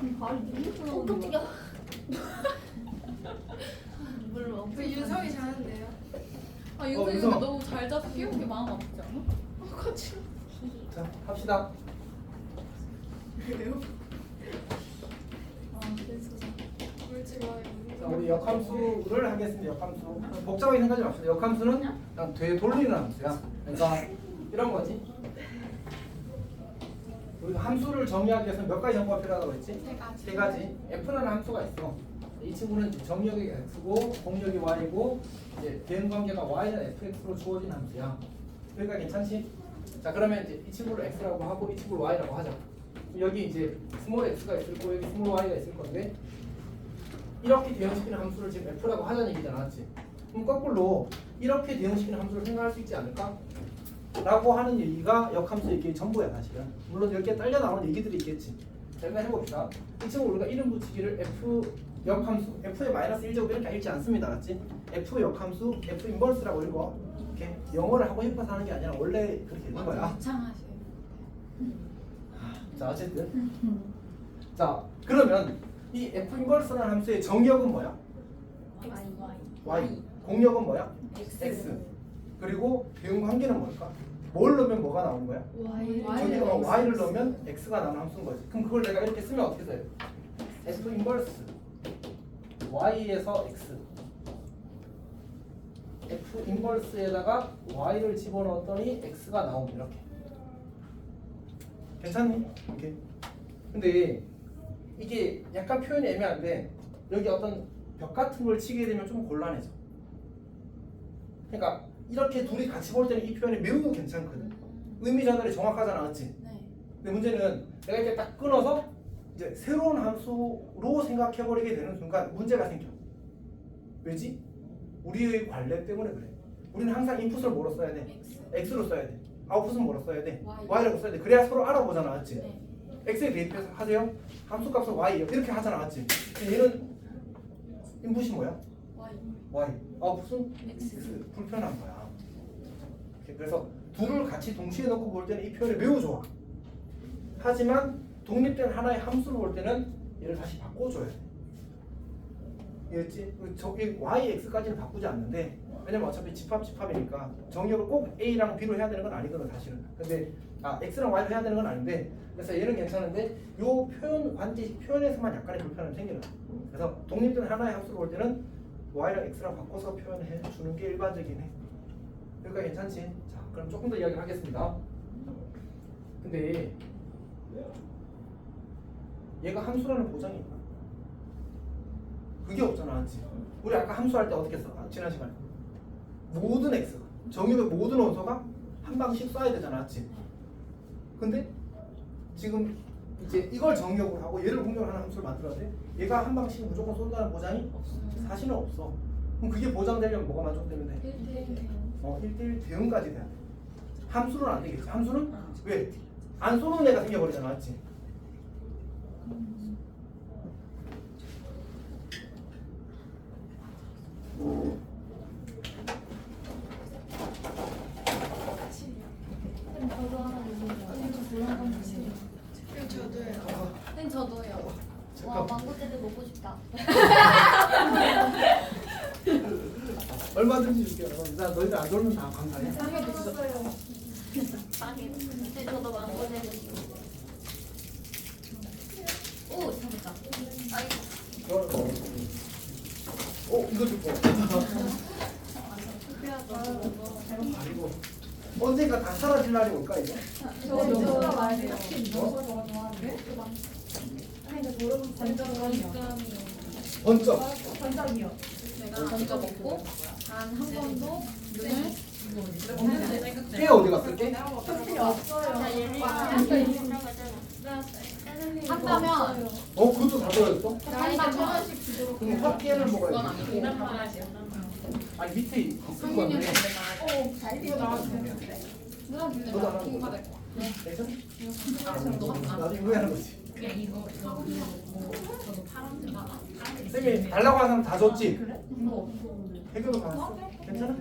발이 너무 깜짝이야. 물론. 그 윤성이 잘하는데요. 아 윤성이 윤성. 근데 너무 잘 잡고 귀여운 게 마음 아프지 않아? 같이. 자, 합시다. 왜요? 아 그래서 울지 마요. 자, 우리 역함수를 하겠습니다. 역함수. 복잡하게 생각하지 맙시다. 역함수는 그냥 되돌리는 함수야. 그러니까 이런 거지. 우리가 함수를 정의하기 위해서 몇 가지 정보가 필요하다고 했지? 세 가지. F라는 함수가 있어. 이 친구는 이제 정의역이 X고 공역이 Y고 이제 대응 관계가 Y는 Fx로 주어진 함수야. 그러니까 괜찮지? 자, 그러면 이제 이 친구를 X라고 하고 이 친구를 Y라고 하자. 여기 이제 스몰 X가 있을 거고 여기 스몰 Y가 있을 건데 이렇게 대응시키는 함수를 지금 F라고 하자는 얘기잖아, 맞지? 그럼 거꾸로 이렇게 대응시키는 함수를 생각할 수 있지 않을까? 라고 하는 얘기가 역함수 얘기의 전부야, 사실은. 물론 이렇게 딸려 나오는 얘기들이 있겠지. 자, 일단 해봅시다. 이 친구 우리가 이름 붙이기를 F 역함수, F의 마이너스 1제곱 이렇게 읽지 않습니다, 맞지? F 역함수, F 인버스라고 읽어. 이렇게 영어를 하고 싶어서 하는 게 아니라 원래 그렇게 읽는 거야. 유창하셔요. 자, 어쨌든. 자, 그러면 이 F 인버스라는 함수의 정역은 뭐야? Y. 공역은 뭐야? X. 그리고 대응 관계는 뭘까? 뭘 넣으면 뭐가 나오는 거야? 저기가 Y를 넣으면 X가 나오는 함수인 거지. 그럼 그걸 내가 이렇게 쓰면 어떻게 써요? F 인버스 Y에서 X. F 인버스에다가 Y를 집어넣었더니 X가 나옴. 이렇게. 괜찮니? 이렇게. 근데 이게 약간 표현이 애매한데 여기 어떤 벽 같은 걸 치게 되면 좀 곤란해져. 그러니까 이렇게 둘이 같이 볼 때는 이 표현이 매우 괜찮거든. 의미 전달이 정확하잖아, 맞지? 네. 근데 문제는 내가 이렇게 딱 끊어서 이제 새로운 함수로 생각해버리게 되는 순간 문제가 생겨. 왜지? 우리의 관례 때문에 그래. 우리는 항상 인풋을 뭐로 써야 돼? X로 써야 돼. 아웃풋은 뭐로 써야 돼? Y라고 써야 돼. 그래야 서로 알아보잖아, 맞지? 네. X에 대입해서 하세요. 함수값은 Y 이렇게 하잖아, 맞지? 근데 얘는 인풋이 뭐야? Y. 아웃풋은 X. 불편한 거야. 그래서 둘을 같이 동시에 놓고 볼 때는 이 표현이 매우 좋아. 하지만 독립된 하나의 함수를 볼 때는 얘를 다시 바꿔줘야 돼. 이해했지? 저기 Y, X까지는 바꾸지 않는데 왜냐면 어차피 집합이니까 정의역을 꼭 A랑 B로 해야 되는 건 아니거든, 사실은. 근데 X랑 Y로 해야 되는 건 아닌데 그래서 얘는 괜찮은데 요 표현 관계 표현에서만 약간의 불편함이 생기는 거야. 그래서 독립된 하나의 함수를 볼 때는 Y랑 X랑 바꿔서 표현해 주는 게 일반적이긴 해. 그러니까 괜찮지? 자, 그럼 조금 더 이야기를 하겠습니다. 근데 얘가 함수라는 보장이 있나? 그게 없잖아, 맞지? 우리 아까 함수할 때 어떻게 써? 지난 시간에 모든 X가 정의의 모든 원소가 한 방씩 써야 되잖아, 맞지? 근데 지금 이제 이걸 정의역으로 하고 얘를 공격을 하는 함수를 만들어야 돼. 얘가 한 방씩 무조건 쏜다는 보장이 사실은 없어. 그럼 그게 보장되려면 뭐가 만족되면 돼? 1대1 대응까지 돼야 돼. 함수는 안 되겠지. 함수는 왜? 안 쏘는 애가 생겨버리잖아, 맞지? 저도 하나 주세요. 그리고 저도요. 네 저도요. 와, 망고떼들 먹고 싶다. 얼마든지 줄게요. 나 너희들 안 돌면 다 감사해. 상해 드셨어요. 빵에. 네, 저도 망고떼들. 오, 잠깐. 아이고. 이거 줄 거. 아이고. 언젠가 다 사라질 날이 올까 이거? 저도 말해요. 번쩍. 전작이요. 내가 먼저 먹고 단 한 번도 눈을 깨 어디 갔어? 깨? 정신이 없어요. 한다면 그것도 다 들어있어? 나이가 1,000원씩 주도록. 그럼 헛깨를 그건 먹어야 아니고 돼. 그냥 먹어야지. 아니 밑에 있을 거 같네. 이거 나왔어요. 누나 근데 저도 하나 이거 먹어. 받을 거야. 괜찮아? 나도 이거 하는 거지. 이거 저도 파란색 받아. 쌤이 달라고 하는 사람 다 줬지? 이거 없었는데. 해결도 받았어? 괜찮아?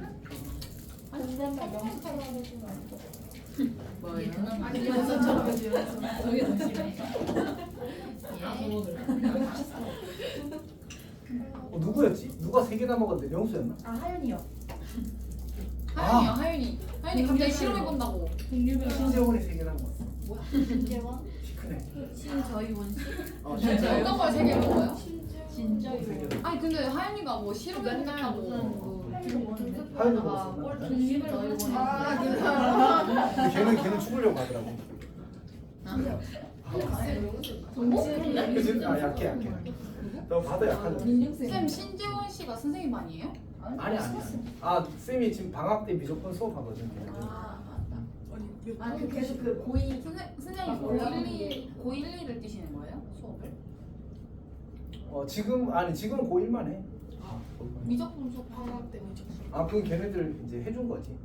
뭐예요? 아니 이거 저기 저기 저기. 누구였지? 누가 3개 다 먹었는데 명수였나? 아 하연이요. 하윤이요, 아. 하윤이. 하윤이 갑자기 실험해본다고. 신재원이 3개 다 먹었어. 신재원? 키 크네. 신저희원 씨? 신재원. 어떤 걸 세개 먹어요? 진짜 세 개. 아니 근데 하윤이가 뭐 실험해본다고. 하윤이 먹었어. 아, 그 사람. 걔는 죽으려고 하더라고. 그치? 아 약해. 너 봐도 약하죠. 쌤 신재원 씨가 선생님 아니에요? 아니. 아 쌤이 지금 방학 때 무조건 수업하거든. 아 맞다. 아 그 계속 그 고이 선생님 고1을 뛰시는 거예요? 수업을? 지금 고1만 해. 미적분 수업 방학 때 미쳤어. 아 그건 걔네들 이제 해준 거지.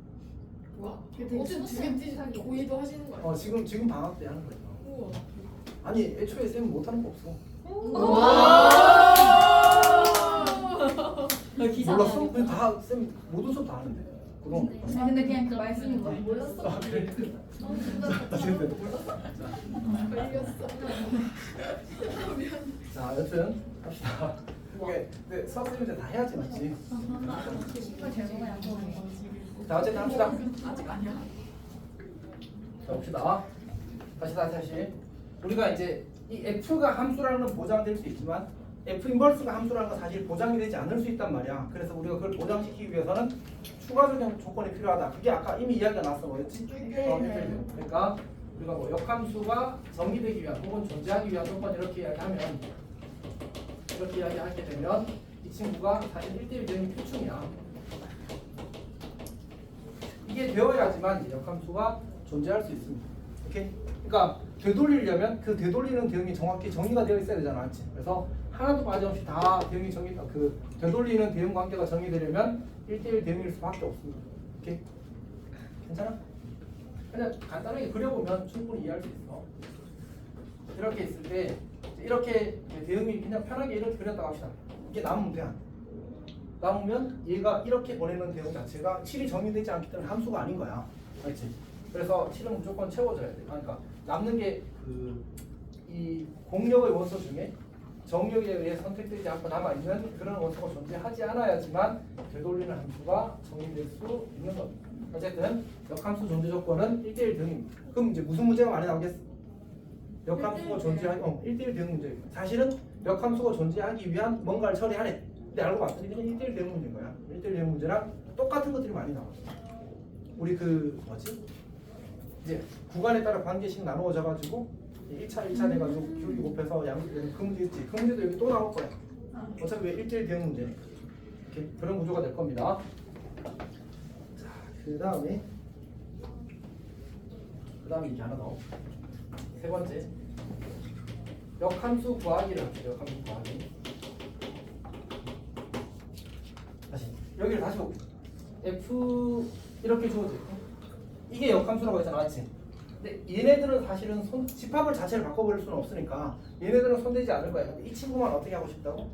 와, 어쨌든 두개 뛰시는 고의도 하시는 거예요? 지금 방학 때 하는 거야. 우와. 아니 애초에 쌤은 못하는 거 없어. 몰랐어? 그냥 다쌤 모든 수업 다 하는데. 그럼. 아 근데 그냥 그 말씀인 거야. 몰랐어. 아 그래. 걸렸어. 자 여튼 합시다. 이게 근데 수학 쌤인데 다 해야지 맞지? 정말 잘 먹어야 안 먹네. 자 어쨌든 합시다. 아직 아니야. 자 봅시다. 다시. 우리가 이제 이 f가 함수라는 건 보장될 수 있지만 f 인버스가 함수라는 건 사실 보장이 되지 않을 수 있단 말이야. 그래서 우리가 그걸 보장시키기 위해서는 추가적인 조건이 필요하다. 그게 아까 이미 이야기가 나왔어. 뭐였지? 그러니까 우리가 뭐 역함수가 정의되기 위한 혹은 존재하기 위한 조건 이렇게 이야기하면 이렇게 이야기하게 되면 이 친구가 사실 1대1 대응이 필충이야. 이게 되어야지만 이제 역함수가 존재할 수 있습니다. 오케이? 그러니까 되돌리려면 그 되돌리는 대응이 정확히 정의가 되어 있어야 되잖아, 맞지? 그래서 하나도 빠짐없이 다 대응이 그 되돌리는 대응 관계가 정의되려면 1대1 대응일 수밖에 없습니다. 오케이? 괜찮아? 그냥 간단하게 그려보면 충분히 이해할 수 있어. 이렇게 있을 때 이렇게 대응이 그냥 편하게 이렇게 그렸다고 합시다. 이게 남으면 돼. 남으면 얘가 이렇게 보내는 대응 자체가 7이 정의되지 않기 때문에 함수가 아닌 거야. 알지? 그래서 7은 무조건 채워줘야 돼. 그러니까 남는 게 이 공력의 원소 중에 정력에 의해 선택되지 않고 남아있는 그런 원소가 존재하지 않아야지만 되돌리는 함수가 정의될 수 있는 겁니다. 어쨌든 역함수 존재 조건은 1대1 대응입니다. 그럼 이제 무슨 문제가 많이 나오겠어? 역함수가 존재하기 1대1 대응 문제입니다. 사실은 역함수가 존재하기 위한 뭔가를 처리하래. 근데 알고 봤더니 그냥 1대1 대응 문제인 거야. 1대1 대응 문제랑 똑같은 것들이 많이 나와. 우리 이제 구간에 따라 관계식 나누어져 가지고 1차 돼가지고 기울기 곱해서 그 문제 있지. 그 문제도 여기 또 나올 거야. 어차피 왜 1대1 대응 문제니까. 이렇게 그런 구조가 될 겁니다. 자, 그 다음에 이게 하나 더. 세 번째. 역함수 구하기를 합시다. 역함수 구하기. 여기를 다시 볼게요. f 이렇게 주어져 있고 이게 역함수라고 했잖아, 맞지? 근데 얘네들은 사실은 집합을 자체를 바꿔버릴 수는 없으니까 얘네들은 손대지 않을 거야. 이 친구만 어떻게 하고 싶다고?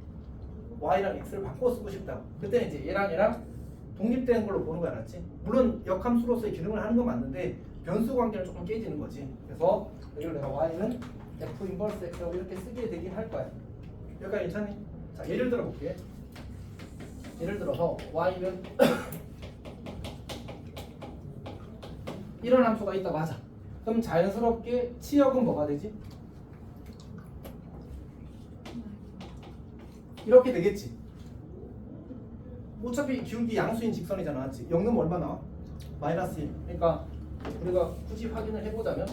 y랑 x를 바꿔 쓰고 싶다고. 그때는 이제 얘랑 독립되는 걸로 보는 거야, 맞지? 물론 역함수로서의 기능을 하는 건 맞는데 변수 관계는 조금 깨지는 거지. 그래서 여기를 내가 y는 f 인버스 x라고 이렇게 쓰게 되긴 할 거야. 여기까지 괜찮니? 자, 예를 들어 볼게. 예를 들어서 y는 이런 함수가 있다, 맞아. 그럼 자연스럽게 치역은 뭐가 되지? 이렇게 되겠지. 어차피 기울기 양수인 직선이잖아, 맞지? 0 넣으면 얼마 나와? 마이너스 1. 그러니까 우리가 굳이 확인을 해보자면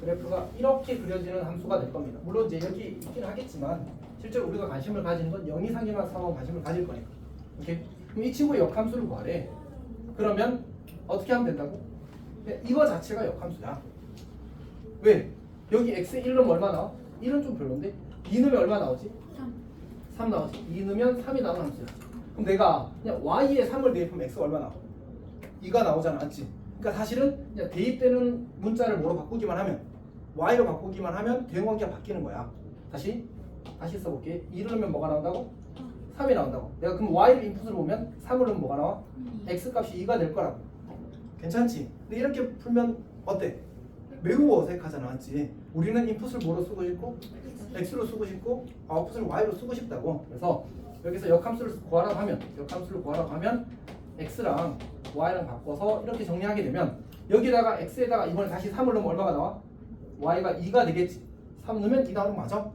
그래프가 이렇게 그려지는 함수가 될 겁니다. 물론 이제 여기 있긴 하겠지만 실제로 우리가 관심을 가지는 건 0 이상에만 사고 관심을 가질 거니까. 오케이? 그럼 이 친구의 역함수를 구하래. 그러면 어떻게 하면 된다고? 이거 자체가 역함수야. 왜? 여기 x 1 넣으면 얼마 나와? 1은 좀 별론데? 2 넣으면 얼마 나오지? 3 나오지. 2 넣으면 3이 나오는 함수야. 그럼 내가 그냥 y에 3을 대입하면 x가 얼마 나와? 2가 나오잖아, 맞지? 그러니까 사실은 그냥 대입되는 문자를 뭐로 바꾸기만 하면 y로 바꾸기만 하면 대응관계가 바뀌는 거야. 다시 써볼게. 2를 넣으면 뭐가 나온다고? 3이 나온다고. 내가 그럼 y를 인풋으로 보면 3을 넣으면 뭐가 나와? x 값이 2가 될 거라고. 괜찮지? 근데 이렇게 풀면 어때? 매우 어색하잖아, 맞지? 우리는 인풋을 뭐로 쓰고 싶고 x로 쓰고 싶고 아웃풋을 y로 쓰고 싶다고. 그래서 여기서 역함수를 구하라고 하면 x랑 y랑 바꿔서 이렇게 정리하게 되면 여기다가 x에다가 이번에 다시 3을 넣으면 얼마가 나와? y가 2가 되겠지. 3 넣으면 2 나오는 거 맞아?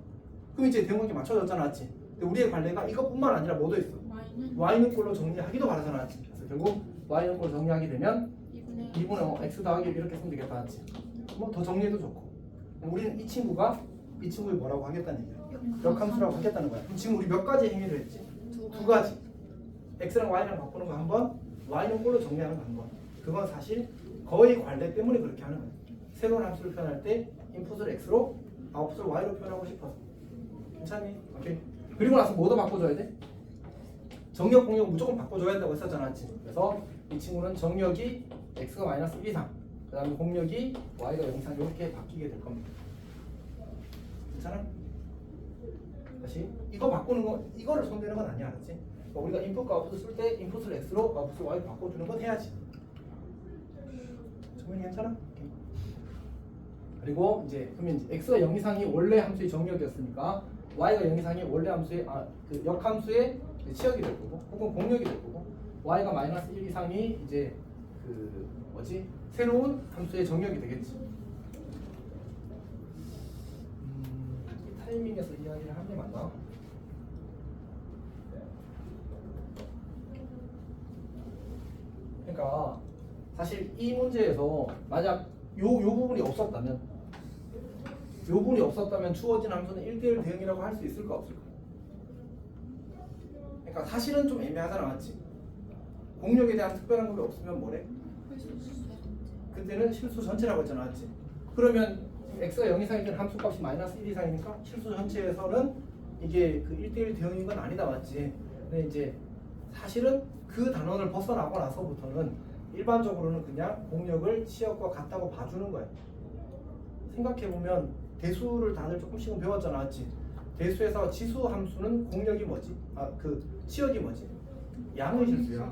그럼 이제 대응관계 맞춰졌잖아, 맞지? 근데 우리의 관례가 이것뿐만 아니라 뭐도 있어? y는 꼴로 정리하기도 바라잖아, 맞지? 그래서 결국 y는 꼴로 정리하게 되면 2분의 5 x 더하기 이렇게 쓰면 되겠다, 맞지? 뭐 더 정리해도 좋고. 우리는 이 친구의 뭐라고 하겠다는 얘기야. 역함수라고 하겠다는 거야. 그럼 지금 우리 몇 가지 행위를 했지? 두 가지. x랑 y랑 바꾸는 거 한 번, y는 꼴로 정리하는 거 한 번. 그건 사실 거의 관례 때문에 그렇게 하는 거야. 새로운 함수를 표현할 때 인풋을 x로, 아웃풋을 y로 표현하고 싶어서. 괜찮니? 오케이. 그리고 나서 뭐 더 바꿔줘야 돼? 정역, 공역 무조건 바꿔줘야 된다고 했었잖아, 맞지? 그래서 이 친구는 정역이 x가 마이너스 1 이상, 그 다음에 공역이 y가 0 이상 이렇게 바뀌게 될 겁니다. 괜찮아? 다시 이거 바꾸는 거, 이거를 손대는 건 아니야, 알았지? 그러니까 우리가 인풋과 아웃풋을 쓸 때 인풋을 x로, 아웃풋을 y로 바꿔주는 건 해야지. 정민이 괜찮아? 오케이. 그리고 이제 그러면 이제 x가 0 이상이 원래 함수의 정역이었으니까 y가 0 이상이 원래 함수의 그 역함수의 치역이 될 거고, 혹은 공역이 될 거고, y가 마이너스 1 이상이 이제 그 뭐지? 새로운 함수의 정역이 되겠지. 이 타이밍에서 이야기를 하는 게 맞나? 그러니까 사실 이 문제에서 만약 요 부분이 없었다면 주어진 함수는 1대1 대응이라고 할 수 있을까 없을까? 그러니까 사실은 좀 애매하잖아, 맞지? 공역에 대한 특별한 것이 없으면 뭐래? 그때는 실수 전체라고 했잖아, 맞지? 그러면 x가 0 이상이든 함수값이 마이너스 1 이상이니까 실수 전체에서는 이게 그 1대1 대응인 건 아니다, 맞지? 근데 이제 사실은 그 단원을 벗어나고 나서부터는 일반적으로는 그냥 공역을 치역과 같다고 봐주는 거야. 생각해보면 대수를 다들 조금씩은 배웠잖아, 맞지? 대수에서 지수 함수는 공역이 뭐지? 그 치역이 뭐지? 양의 실수야.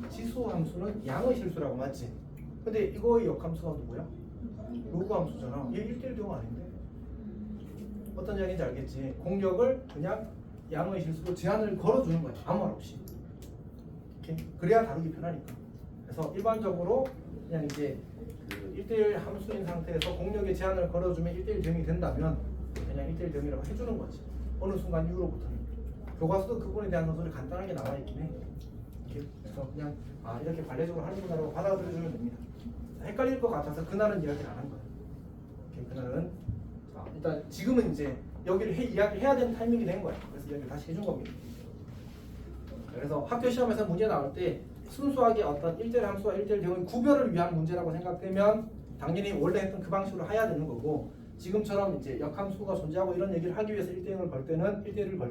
지수 함수는 양의 실수라고, 맞지? 근데 이거의 역함수가 누구야? 로그 함수잖아. 얘 1대1 대응 아닌데? 어떤 이야기인지 알겠지? 공역을 그냥 양의 실수로 제한을 걸어주는 거야. 아무 말 없이. 이렇게. 그래야 다루기 편하니까. 그래서 일반적으로 그냥 이제 그 1대1 함수인 상태에서 공역에 제한을 걸어주면 1대1 대응이 된다면 그냥 1대1 대응이라고 해주는 거지. 어느 순간 이후로부터는. 교과서도 그분에 대한 논술이 간단하게 나와 있긴 해. 이렇게. 그래서 그냥 이렇게 관례적으로 하는구나라고 받아들여주면 됩니다. 헷갈릴 것 같아서 그날은 이야기를 안 한 거야. 이렇게 그날은 일단 지금은 이제 여기를 이야기를 해야 되는 타이밍이 된 거야. 그래서 이야기를 다시 해준 겁니다. 그래서 학교 시험에서 문제 나올 때 순수하게 어떤 1대1 함수와 1대1 대응의 구별을 위한 문제라고 생각되면 당연히 원래 했던 그 방식으로 해야 되는 거고, 지금처럼 이제 역함수가 존재하고 이런 얘기를 하기 위해서 1대1을 걸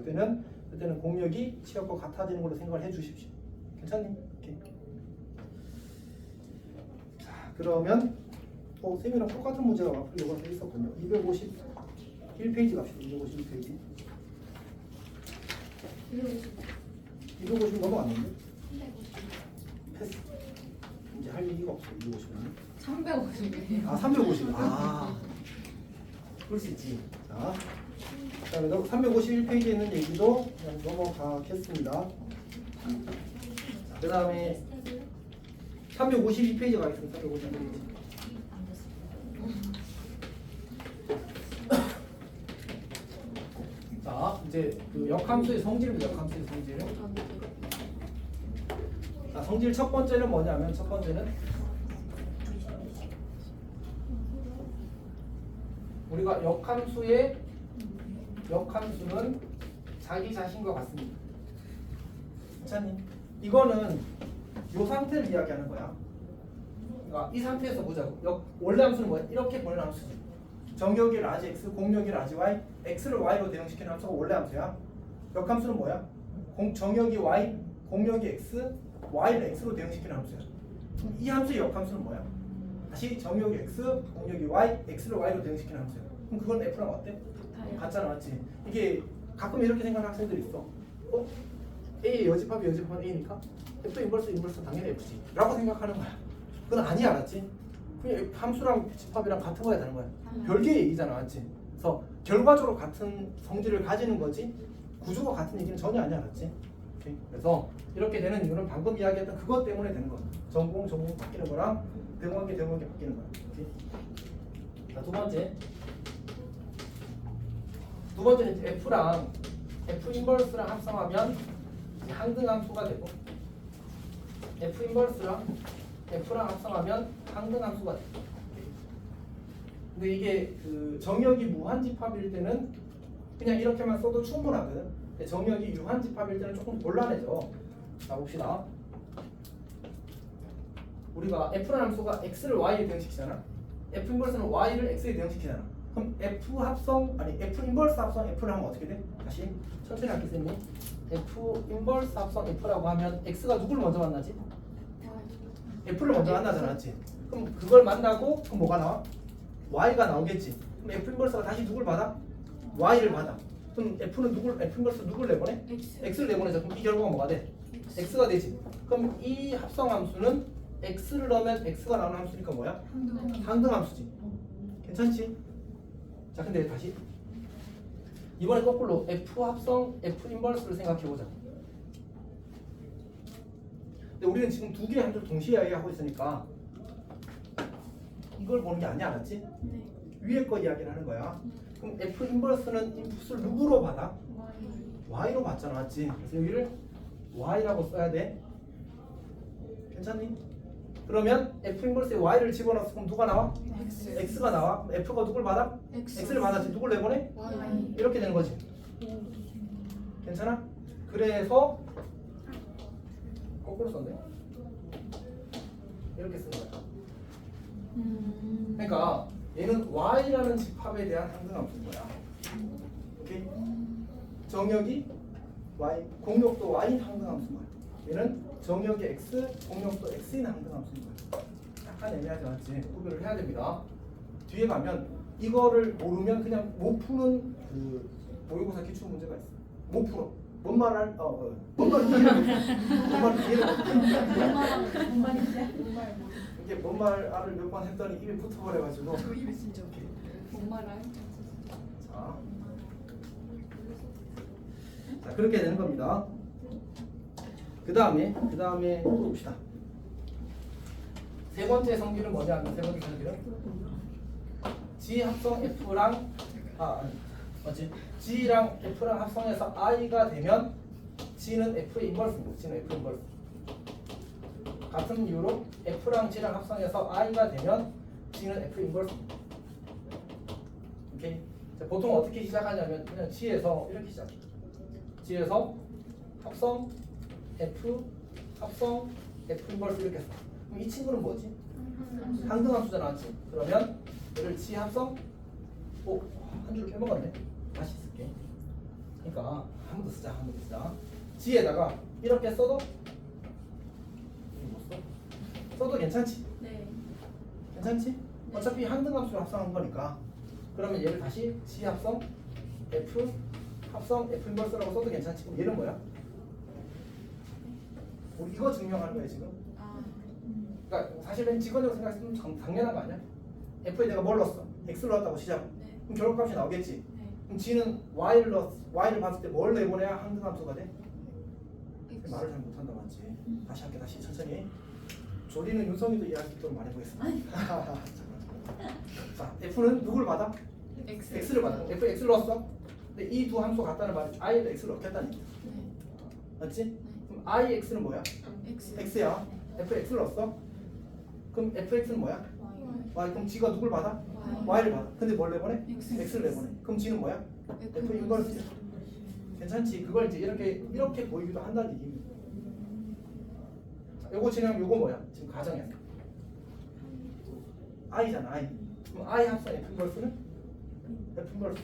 때는 그때는 공역이 치역과 같아지는 걸로 생각을 해 주십시오. 괜찮니? 오케이. 자, 그러면 쌤이랑 똑같은 문제가 요번에 있었군요. 251페이지 갑시다. 251페이지. 250 넘어갔는데? 패스. 이제 할 얘기가 없어. 250은. 350이에요. 350. 그럴 수 있지. 자, 그다음에 351페이지에 있는 얘기도 그냥 넘어가겠습니다. 그 다음에 352페이지 가겠습니다. 352페이지. 자, 이제 그 역함수의 성질입니다. 역함수의 성질. 자, 성질 첫 번째는 뭐냐면 첫 번째는 우리가 역함수는 자기 자신과 같습니다. 괜찮니? 이거는 이 상태를 이야기하는 거야. 그러니까 이 상태에서 보자고. 원래 함수는 뭐야? 이렇게 보는 함수지. 정역이 라지 x, 공역이 라지 y, x를 y로 대응시키는 함수가 원래 함수야. 역함수는 뭐야? 정역이 y, 공역이 x, y를 x로 대응시키는 함수야. 그럼 이 함수의 역함수는 뭐야? 다시 정역이 x, 공역이 y, x를 y로 대응시키는 함수야. 그럼 그건 f랑 어때? 같잖아, 맞지? 이게 가끔 이렇게 생각하는 학생들이 있어. A의 여집합이 여집합은 A니까 F 인버스 당연히 F지 라고 생각하는 거야. 그건 아니야, 알았지? 그 함수랑 집합이랑 같은 거야 다른 거야? 별개의 얘기잖아, 맞지? 그래서 결과적으로 같은 성질을 가지는 거지 구조가 같은 얘기는 전혀 아니야, 맞지? 오케이? 그래서 이렇게 되는 이유는 방금 이야기했던 그것 때문에 되는 거야. 전공 바뀌는 거랑 대응관계 바뀌는 거야. 오케이? 자, 두 번째는 이제 F랑 F 인버스랑 합성하면 이제 항등함수가 되고 F 인버스랑 F랑 합성하면 항등함수가 돼. 근데 이게 그 정역이 무한집합일 때는 그냥 이렇게만 써도 충분하거든. 근데 정역이 유한집합일 때는 조금 곤란해져. 자, 봅시다. 우리가 F라는 함수가 X를 Y에 대응시키잖아. F 인버스는 Y를 X에 대응시키잖아. 그럼 F 인버스 합성 F를 하면 어떻게 돼? 다시 천천히 할게 쌤이. F 인버스 합성 F라고 하면 X가 누구를 먼저 만나지? F를 먼저 만나잖아, 맞지? 그럼 그걸 만나고 그럼 뭐가 나와? Y가 나오겠지. 그럼 F 인버스가 다시 누굴 받아? Y를 받아. 그럼 F 인버스 누굴 내보내? X를 내보내죠. 그럼 이 결과가 뭐가 돼? X가 되지. 그럼 이 합성 함수는 X를 넣으면 X가 나오는 함수니까 뭐야? 항등 함수지. 괜찮지? 자, 근데 다시 이번에 거꾸로 F 합성 F 인버스를 생각해보자. 근데 우리는 지금 두 개의 함수를 동시에 이야기하고 있으니까 이걸 보는 게 아니야, 맞지? 네. 위에 거 이야기를 하는 거야. 그럼 F 인버스는 인풋을 누구로 받아? Y로 받잖아, 맞지? 그래서 여기를 Y라고 써야 돼. 괜찮니? 그러면 F 인버스에 Y를 집어넣어서 그럼 누가 나와? X가 나와. F가 누굴 받아? X를 받았지. 누굴 내보내? 이렇게 되는 거지. 괜찮아? 그래서 거꾸로 썼네. 이렇게 쓴 거야. 그러니까 얘는 Y라는 집합에 대한 항등함수인 거야. 오케이? 정역이 Y, 공역도 Y인 항등함수인 거야. 얘는 정역이 X, 공역도 X인 항등함수인 거야. 약간 애매하지 않지? 구별을 해야 됩니다. 뒤에 가면 이거를 모르면 그냥 못 푸는 그 모의고사 기출 문제가 있어. 못 풀어. 뭔 말을 이게 뭔 말을 몇 번 했더니 입에 붙어버려가지고. 저 입에 진짜 목말할 자, 그렇게 되는 겁니다. 그 다음에 또 봅시다. 세 번째 성질은 뭐냐? 세 번째 성질은 G 합성 F랑 맞지? G랑 F랑 합성해서 I가 되면 G는 F의 인버스입니다. G는 F 인버스. 같은 이유로 F랑 G랑 합성해서 I가 되면 G는 F 인버스입니다. 오케이? 자, 보통 어떻게 시작하냐면 그냥 G에서 이렇게 시작해. G에서 합성 F 합성 F 인버스 이렇게 써. 그럼 이 친구는 뭐지? 항등함수잖아, 맞지? 그러면 얘를 G 합성 한 줄 빼먹었네. 다시 쓸게. 그러니까 한 번 더 쓰자. G에다가 이렇게 써도 써도 괜찮지? 네. 괜찮지? 어차피 항등함수를 합성한 거니까. 그러면 얘를 다시 G 합성 F 합성 F 인버스라고 써도 괜찮지? 그럼 얘는 뭐야? 우리 이거 증명하는 거야 지금. 그러니까 사실은 직관적으로 생각했으면 당연한 거 아니야? F에 내가 뭘 넣었어? X를 넣었다고 시작. 네. 그럼 결과값이 나오겠지. 네. 그럼 G는 Y를 봤을 때 뭘 내보내야 항등함수가 돼? 말을 잘 못한다 맞지? 다시 할게. 다시 천천히. 조리는 윤성이도 이해할 수 있도록 말해보겠습니다. 자, F는 누굴 받아? X를 받아. F X를 넣었어. 근데 이 두 함수 같다는 말이죠. I에도 X를 넣겠다니까. 맞지? 그럼 I X는 뭐야? X야. F X를 넣었어. 그럼 F X는 뭐야? Y. 그럼 G가 누굴 받아? Y를 받아. 근데 뭘 내보내? X를 내보내. 그럼 G는 뭐야? F 인버스. 괜찮지? 그걸 이제 이렇게 보이기도 한다는 얘기입니다. 자, 요거 지금 요거 뭐야? 지금 가정이야. I잖아, I. 그럼 I 합성 F 인버스는 F 인버스.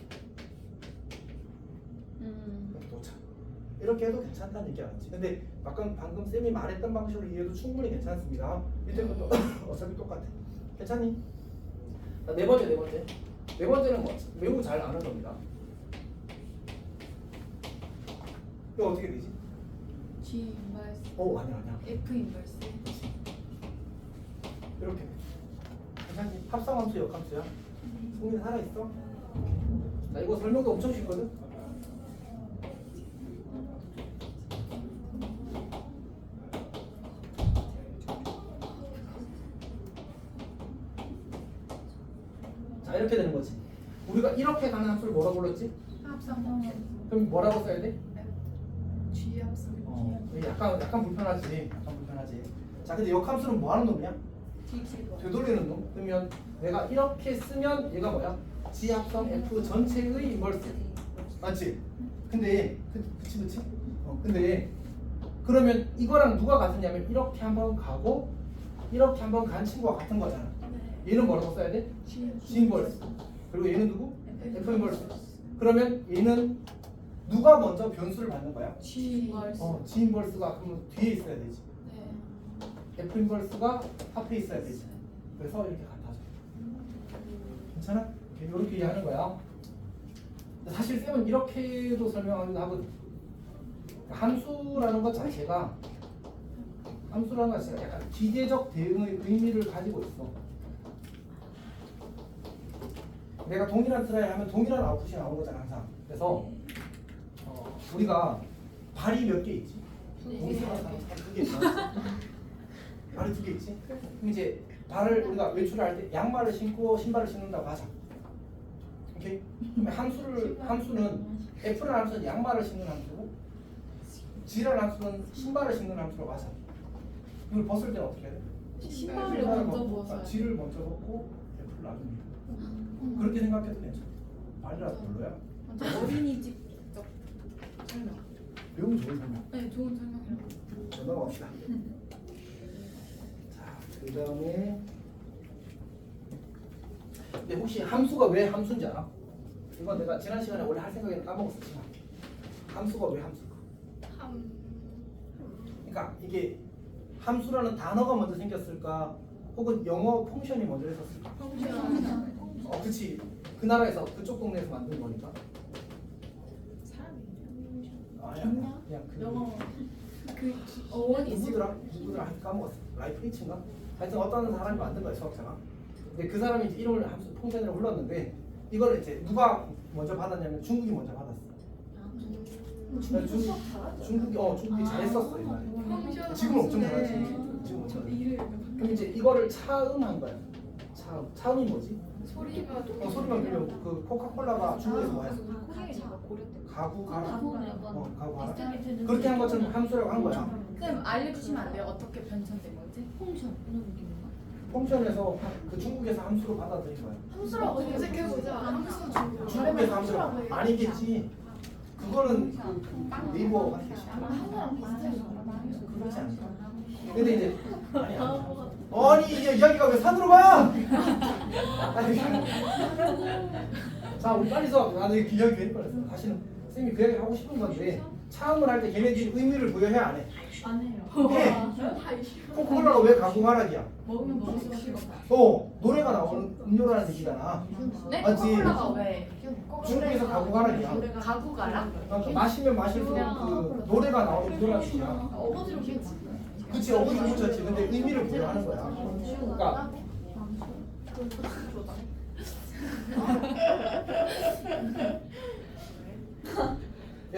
도착. 이렇게 해도 괜찮다는 얘기야, 맞지? 근데 방금 쌤이 말했던 방식으로 이해해도 충분히 괜찮습니다. 밑에 것도 어차피 똑같아. 괜찮니? 자, 네 번째는 뭐 매우 잘 아는 겁니다. 이거 어떻게 되지? G 인버스 아니야. F 인버스 이렇게 돼. 괜찮지? 합성함수 역함수야. 송민 살아있어? 자, 이거 설명도 엄청 쉽거든? 자, 이렇게 되는 거지. 우리가 이렇게 가는 함수를 뭐라고 불렀지? 합성. 그럼 뭐라고 써야 돼? G 합성. 약간 불편하지. 약간 불편하지. 자, 근데 역함수는 뭐 하는 놈이야? 되돌리는 놈. 그러면 내가 이렇게 쓰면 얘가 뭐야? G 합성 F 전체의 인버스. 맞지? 근데 그치? 근데 그러면 이거랑 누가 같으냐면 이렇게 한번 가고 이렇게 한번 간 친구가 같은 거잖아. 얘는 뭐라고 써야 돼? G 인버스. 그리고 얘는 누구? F 인버스. 그러면 얘는 누가 먼저 변수를 받는 거야? G. G 인버스가 그러면 뒤에 있어야 되지. F 인버스가 앞에 있어야 되지. 그래서 이렇게 같아져. 괜찮아? 이렇게 이해하는 거야. 사실 쌤은 이렇게도 설명하기도 하거든. 함수라는 것 자체가 약간 기계적 대응의 의미를 가지고 있어. 내가 동일한 트라이 하면 동일한 아웃풋이 나오는 거잖아 항상. 그래서 우리가 발이 몇 개 있지? 우리 사람 두개 있어. 발이 2개 있지? 그럼 이제 발을 우리가 외출을 할 때 양말을 신고 신발을 신는다고 하자. 오케이? 그러면 함수는 F라는 함수는 양말을 신는 함수고 G라는 함수는 신발을 신는 함수라고 하자. 이걸 벗을 때는 어떻게 해야 돼? 신발을 먼저 벗어야 돼. G를 먼저 벗고 F를 놔둡니다. 그렇게 생각해도 괜찮아. 발이라도 별로야? 어린이집 설명. 매우 좋은 설명. 네, 좋은 설명이라고. 넘어갑시다. 자, 그 다음에 근데 혹시 함수가 왜 함수인지 알아? 이건 내가 지난 시간에 원래 할 생각에 까먹었었지만 함수가 왜 함수일까? 그러니까 이게 함수라는 단어가 먼저 생겼을까? 혹은 영어 펑션이 먼저 했었을까? 펑션. 그치. 그 나라에서 그쪽 동네에서 만든 거니까. 아니야. 그냥 영어. 어원이 있을 누구더라 까먹었어. 라이프 리치인가? 하여튼 어떤 사람이 만든 거야 수학자가. 근데 그 사람이 이제 이름을 함수 펑션으로 불렀는데 이걸 이제 누가 먼저 받았냐면 중국이 먼저 받았어. 중국이 잘했었어 옛날에. 지금 엄청 잘하지. 지금 엄청 잘하지. 그럼 이제 이거를 차음한 거야. 차음이 뭐지? 소리가 소리만 들려. 그 코카콜라가 중국에서 뭐야? 가구 가라. 가구 가라. 그렇게 한 것처럼 함수라고 한 거야. 그럼 알려주시면 안 돼요? 어떻게 변천된 건지? 펑션에서 그 중국에서 함수로 받아들인 거야. 함수라고 검색해보자. 함수 중국에서 함수로 아니겠지. 그거는 그 네이버 같은 한국랑 비슷해서. 그렇지 않을까? 근데 이제 아니 이게 이야기가 왜 산으로 가? 자 우리 빨리 수업. 나는 그 이야기 괜히 꺼냈어. 다시는 쌤이 그 이야기 하고 싶은 건데 차음을 할 때 걔네들이 의미를 부여해 안 해? 안 해요. 해. 코카콜라가 왜 가공하락이야? 먹으면 먹을수록 싫어. 노래가 나오는 음료라는 얘기잖아. 네? 맞지? 코카콜라가 왜? 중국에서 가공하락이야. 가구가라? 그러니까 마시면 마실수록 그 노래가 나오는 음료라는 얘기야. 어거지로 기억지. 그치 어거지로 붙였지. 근데 의미를 부여하는 거야. 그러니까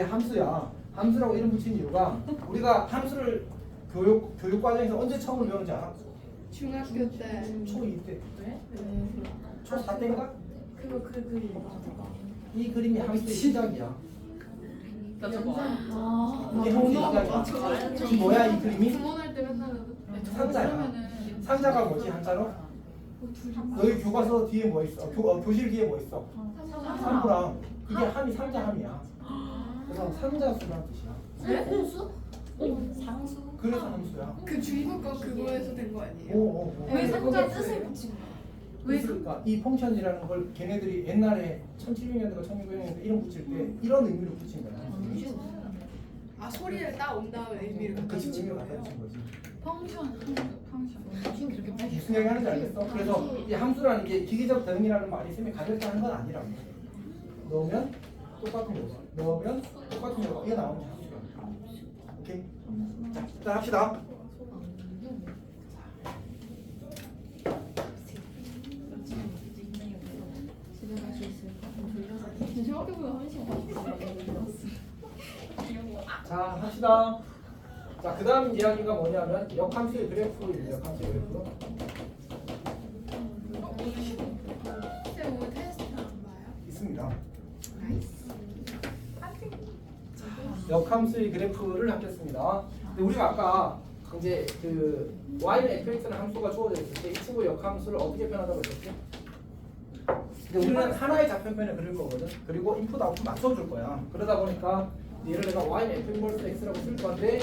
함수야. 함수라고 이름 붙인 이유가 우리가 함수를 교육 과정에서 언제 처음 배우는지 알아? 중학교 때. 초2 때. 왜? 초4 때인가? 그거 그 그림. 이 그림이 함수의 시작이야. 나 저거 알아. 이게 함수의 시작이야. 지금 뭐야 이 그림이? 구몬할 때 맨날 상자야. 상자가 뭐지 한자로? 너희 교과서 뒤에 뭐 있어? 교실 뒤에 뭐 있어? 상부랑 이게 함이 상자함이야. 그래서 상자수라는 뜻이야. 상수? 그래서 함수야. 그 중국 거 그거에서 된 거 아니에요? 오. 왜 상자 뜻을 붙인 거야? 왜 그러니까 이 펑션이라는 걸 걔네들이 옛날에 1700년대가 1600년대 이름 붙일 때 이런 의미로 붙인 거야. 아 소리를 따온 다음에 의미를 갖다 그치 붙인 의미를 갖다 거예요? 붙인 거지. 펑션. 무슨 얘기 하는지 알겠어? 그래서 이 함수라는 게 기계적 대응이라는 말이 쌤이 가볍게 하는 건 아니라고. 넣으면 똑같은 결과. 넣으면 똑같은 결과. 이게 나오는 함수야. 오케이? 자, 일단 합시다. 생각해보면 1시간 40분 자 합시다. 자 그다음 이야기가 뭐냐면 역함수의 그래프입니다. 역함수의 그래프. 쌤 오늘 테스트 안 봐요? 있습니다. 나이스. 역함수의 그래프를 합쳤습니다. 근데 우리가 아까 이제 그 y는 fx라는 함수가 주어져 있을 때 이 친구의 역함수를 어떻게 표현한다고 했었지? 근데 우리는 하나의 좌표면을 그릴 거거든. 그리고 인풋 아웃풋 맞춰줄 거야. 그러다 보니까 얘를 내가 y는 f 인버스 x라고 쓸 건데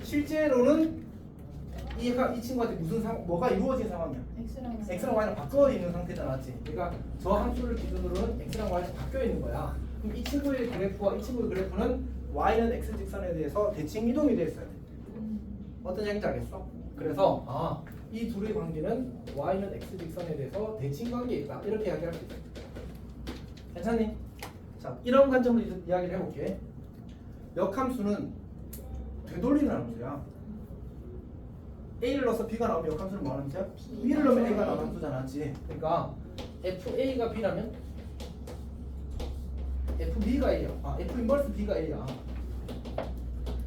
실제로는 이 친구한테 뭐가 이루어진 상황이야? x랑 y랑 바뀌어 있는 상태잖아, 맞지? 그러니까 저 함수를 기준으로는 x랑 y랑 바뀌어 있는 거야. 그럼 이 친구의 그래프와 이 친구의 그래프는 y는 x 직선에 대해서 대칭 이동이 되어 있어야 돼. 어떤 얘기인지 알겠어? 그래서 이 둘의 관계는 y는 x 직선에 대해서 대칭 관계에 있다. 이렇게 이야기할 수 있어. 괜찮니? 자, 이런 관점으로 이야기를 해볼게. 역함수는 되돌리는 함수야. a를 넣어서 b가 나오면 역함수는 뭐 하는 함수야? b를 넣으면 a가 나오는 함수잖아, 맞지? 그러니까 fa가 b라면 fb가 a야. f 인버스 b가 a야.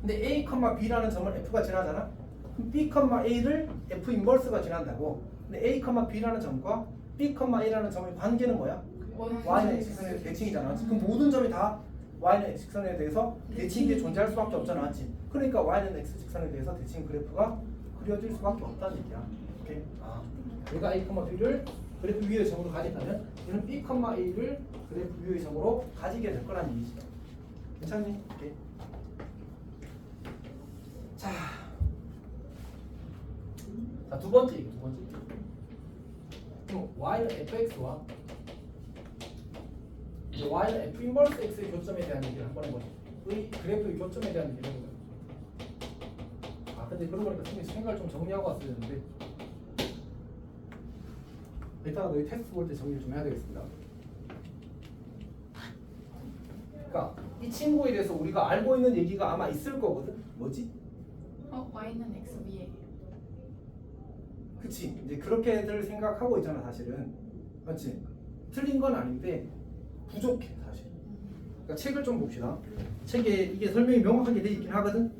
근데 a, b라는 점을 f가 지나잖아. 그럼 b, a를 f 인버스가 지난다고. 근데 a, b라는 점과 b, a라는 점의 관계는 뭐야? y는 x선에 대해서 대칭이잖아. 그럼 모든 점이 다 y는 x선에 대해서 대칭이 존재할 수밖에 없잖아, 맞지? 그러니까 y는 x직선에 대해서 대칭 그래프가 그려질 수밖에 없다는 얘기야. 오케이? 내가 a, b를 그래프 위의 점으로 가진다면 얘는 b, a를 그래프 위의 점으로 가지게 될 거란 얘기지. 괜찮니? 오케이. 자, 두 번째. 그럼 y는 fx와 이제 y는 f 인버스 x의 교점에 대한 얘기를 한번 해보자. 의 그래프의 교점에 대한 얘기를 해보자. 근데 그러고 보니까 선생님 생각을 좀 정리하고 왔어야 되는데 이따가 너희 테스트 볼 때 정리를 좀 해야 되겠습니다. 그러니까 이 친구에 대해서 우리가 알고 있는 얘기가 아마 있을 거거든. 뭐지? y는 x 위에 그치? 이제 그렇게들 생각하고 있잖아, 사실은. 맞지? 틀린 건 아닌데 부족해, 사실. 그러니까 책을 좀 봅시다. 책에 이게 설명이 명확하게 돼 있긴 하거든.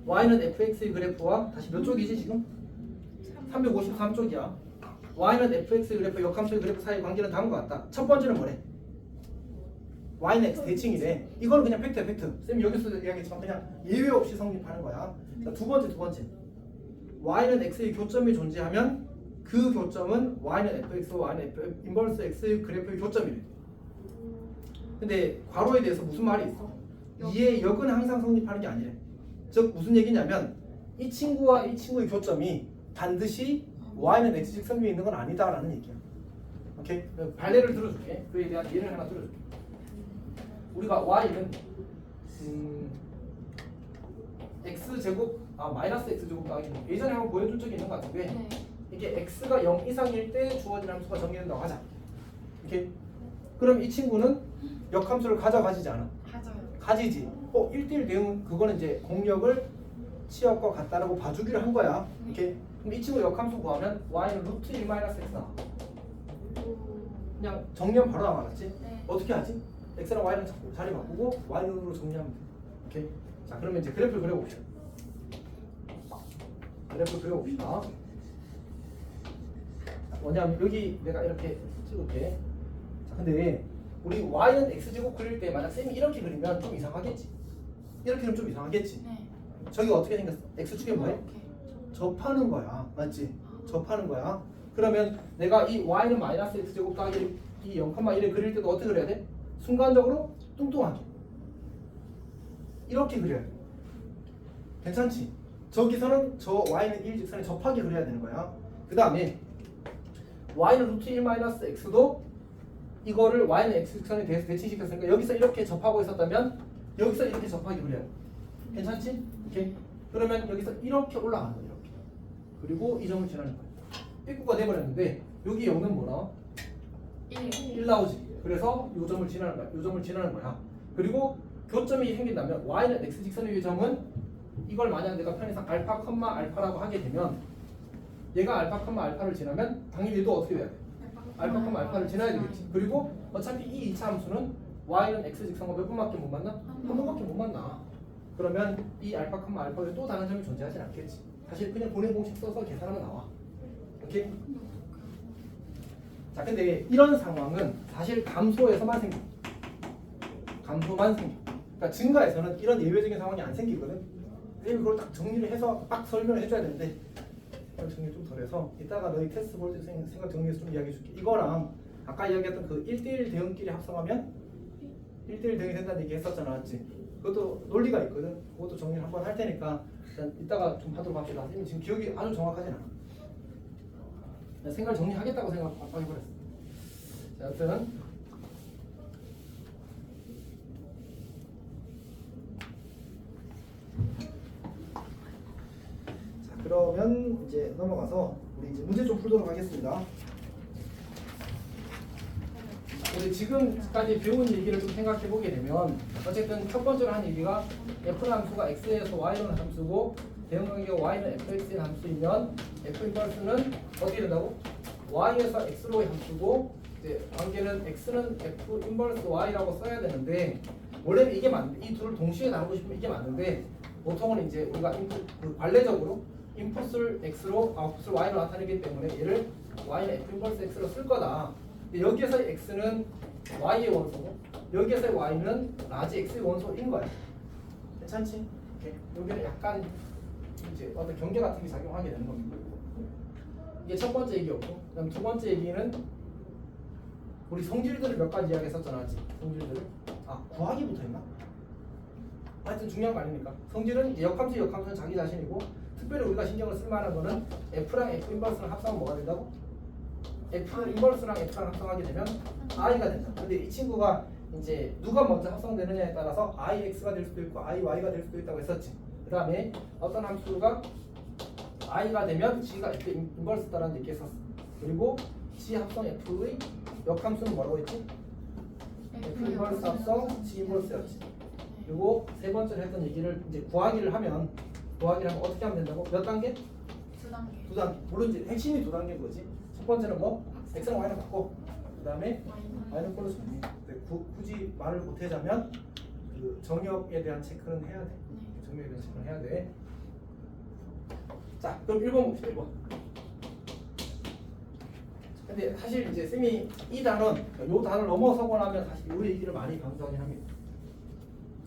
y는 fx의 그래프와 다시 몇 쪽이지 지금? 353쪽이야. y는 fx의 그래프, 역함수의 그래프 사이의 관계는 다음과 같다. 첫 번째는 뭐래? y는 x 대칭이래. 이걸 그냥 팩트야, 팩트. 쌤이 여기서 이야기했지만 그냥 예외 없이 성립하는 거야. 자, 두 번째. y는 x의 교점이 존재하면 그 교점은 y는 fx와 y는 f 인버스 x의 그래프의 교점이래. 근데 괄호에 대해서 무슨 말이 있어? 이의 역은 항상 성립하는 게 아니래. 즉 무슨 얘기냐면 이 친구와 이 친구의 교점이 반드시 y는 x 직선 위에 있는 건 아니다라는 얘기야. 오케이? 발레를 들어줄게. 그에 대한 예를 하나 들어줄게. 우리가 y는 x제곱 마이너스 x제곱 더하기 예전에 한번 보여준 적이 있는 것 같은데 네. 이게 x가 0 이상일 때 주어진 함수가 정리된다고 하자. 오케이? 그럼 이 친구는 역함수를 가져가지지 않아? 가지지. 1대1 대응 그거는 이제 공역을 치역과 같다라고 봐주기로 한 거야. 오케이? 그럼 이 친구 역함수 구하면 y는 루트 1 마이너스 x 나와. 그냥 정리하면 바로 나와놨지? 네. 어떻게 하지? x랑 y랑 자리 바꾸고 y는으로 정리하면 돼. 오케이? 자 그러면 이제 그래프를 그려봅시다. 뭐냐면 여기 내가 이렇게 찍을게. 자 근데 우리 y는 x제곱 그릴 때 만약 쌤이 이렇게 그리면 좀 이상하겠지? 이렇게 그리면 좀 이상하겠지? 네. 저기 어떻게 생겼어? x축에 뭐해? 접하는 거야. 맞지? 접하는 거야. 그러면 내가 이 y는 마이너스 x제곱 더하기 이 0,1을 그릴 때도 어떻게 그려야 돼? 순간적으로 뚱뚱하게 이렇게 그려야 돼. 괜찮지? 저기서는 저 y는 1 직선에 접하게 그려야 되는 거야. 그 다음에 y는 루트 1 마이너스 x도 이거를 y는 x 직선에 대해서 대칭시켰으니까 여기서 이렇게 접하고 있었다면 여기서 이렇게 접하게 그려야 돼. 괜찮지? 오케이. 그러면 여기서 이렇게 올라가는 거야. 이렇게. 그리고 이 점을 지나는 거야. 삐꾸가 돼버렸는데 여기 0은 뭐나? 1 나오지. 그래서 이 점을 지나는 거야. 이 점을 지나는 거야. 그리고 교점이 생긴다면 y는 x 직선의 점은 이걸 만약 내가 편의상 알파, 알파라고 하게 되면 얘가 알파, 알파를 지나면 당연히 얘도 어떻게 돼야 돼? 알파, 알파를 지나야 되겠지. 그리고 어차피 이 2차 함수는 y는 x 직선과 몇 번밖에 못 만나? 한 번밖에 못 만나. 그러면 이 알파, 알파 외에 또 다른 점이 존재하진 않겠지. 사실 그냥 본인 공식 써서 계산하면 나와. 오케이? 자, 근데 이런 상황은 사실 감소에서만 생겨. 감소만 생겨. 그러니까 증가에서는 이런 예외적인 상황이 안 생기거든. 그래서 그걸 딱 정리를 해서 딱 설명을 해줘야 되는데 정리 좀 덜해서 이따가 너희 테스트 볼 때 생각 정리해서 좀 이야기해 줄게. 이거랑 아까 이야기했던 그 1대1 대응끼리 합성하면 1대1 대응이 된다는 얘기 했었잖아, 맞지? 그것도 논리가 있거든. 그것도 정리를 한번 할 테니까 일단 이따가 좀 하도록 합시다. 선생님 지금 기억이 아주 정확하진 않아. 생각을 정리하겠다고 생각 빡빡 해버렸어. 자, 여튼 자, 그러면 이제 넘어가서 우리 이제 문제 좀 풀도록 하겠습니다. 우리 지금까지 배운 얘기를 좀 생각해 보게 되면 어쨌든 첫 번째로 한 얘기가 f 함수가 x에서 y로는 함수고 대응 관계가 y는 fx인 함수이면 f 인버스는 어떻게 된다고? y에서 x로의 함수고 이제 관계는 x는 f 인버스 y라고 써야 되는데 원래는 이게 맞는데 이 둘을 동시에 나누고 싶으면 이게 맞는데 보통은 이제 우리가 그 관례적으로 인풋을 x로 아웃풋을 y로 나타내기 때문에 얘를 y는 f 인버스 x로 쓸 거다. 근데 여기에서의 x는 y의 원소고 여기에서의 y는 라지 x의 원소인 거야. 괜찮지? 오케이. 여기는 약간 이제 어떤 경계 같은 게 작용하게 되는 겁니다. 이게 첫 번째 얘기였고, 그다음 두 번째 얘기는 우리 성질들을 몇 가지 이야기했었잖아, 성질들을. 구하기부터 했나? 하여튼 중요한 거 아닙니까? 성질은 이제 역함수는 자기 자신이고, 특별히 우리가 신경을 쓸 만한 거는 f랑 f 인버스랑 합성하면 뭐가 된다고? f 인버스랑 f랑 합성하게 되면 i가 된다. 근데 이 친구가 이제 누가 먼저 합성되느냐에 따라서 ix가 될 수도 있고 iy가 될 수도 있다고 했었지. 그 다음에 어떤 함수가 i가 되면 g가 f 인버스다라는 얘기 했었어. 그리고 g 합성 f의 역함수는 뭐라고 했지? f 인버스 합성 g 인버스였지. 그리고 세 번째로 했던 얘기를 이제 구하기를 하면 어떻게 하면 된다고? 몇 단계? 두 단계. 물론 이제 핵심이 두 단계인 거지. 첫 번째는 뭐? x랑 y랑 바꿔. 그 다음에 y는 플러스 2. 굳이 말을 못하자면 그 정역에 대한 체크는 해야 돼. 정역에 대한 체크는 해야 돼. 자, 그럼 1번 봅시다. 1번. 근데 사실 이제 쌤이 이 단원, 요 단을 넘어서고 나면 사실 요 얘기를 많이 강조하긴 합니다.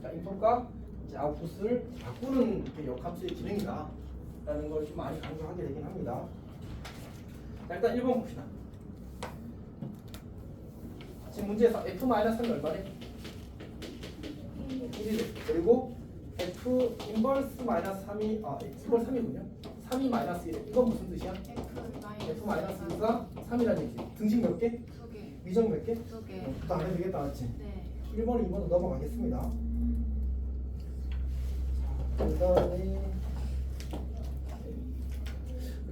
자, 인풋과 이제 아웃풋을 바꾸는 그 역함수의 기능이다 라는 걸 좀 많이 강조하게 되긴 합니다. 자, 일단 1번 봅시다. 지금 문제에서 f-3이 얼마래? 1이래. 그리고 f 인버스 마이너스 3이 인버스 3이군요. 3이 마이너스 1. 이건 무슨 뜻이야? f 마이너스 2가 3이라는 얘기지. 등식 몇 개? 2개. 미정 몇 개? 2개. 부터 안 해도 되겠다, 맞지? 네. 1번, 2번으로 넘어가겠습니다. 그 다음에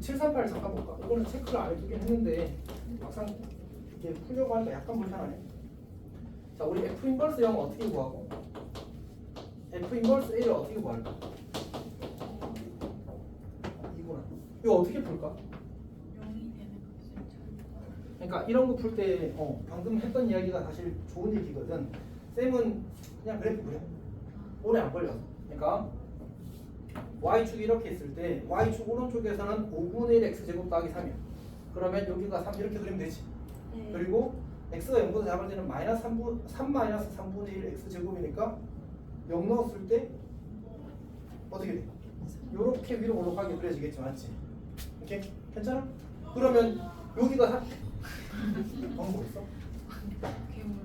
738 잠깐 볼까? 이거는 체크를 안 해두긴 했는데 막상 이게 풀려고 하니까 약간 불편하네. 자, 우리 f 인버스 0 어떻게 구하고 f 인버스 1을 어떻게 구할까? 이거 어떻게 풀까? 0이 되는 것을 그러니까 이런 거 풀 때 방금 했던 이야기가 사실 좋은 얘기거든. 쌤은 그냥 그래프 그려. 오래 안 걸려서. 그러니까 y축이 이렇게 있을 때 y축 오른쪽에서는 5분의 1 x제곱 더하기 3이야. 그러면 여기가 3 이렇게 그리면 되지. 네. 그리고 x가 0보다 작을 때는 -3 마이너스 3분의 1 x제곱이니까 0 넣었을 때 어떻게 돼? 요렇게 위로 올라가게 그려지겠지, 맞지? 이렇게? 괜찮아? 그러면 여기가 방법 있어? 괴물.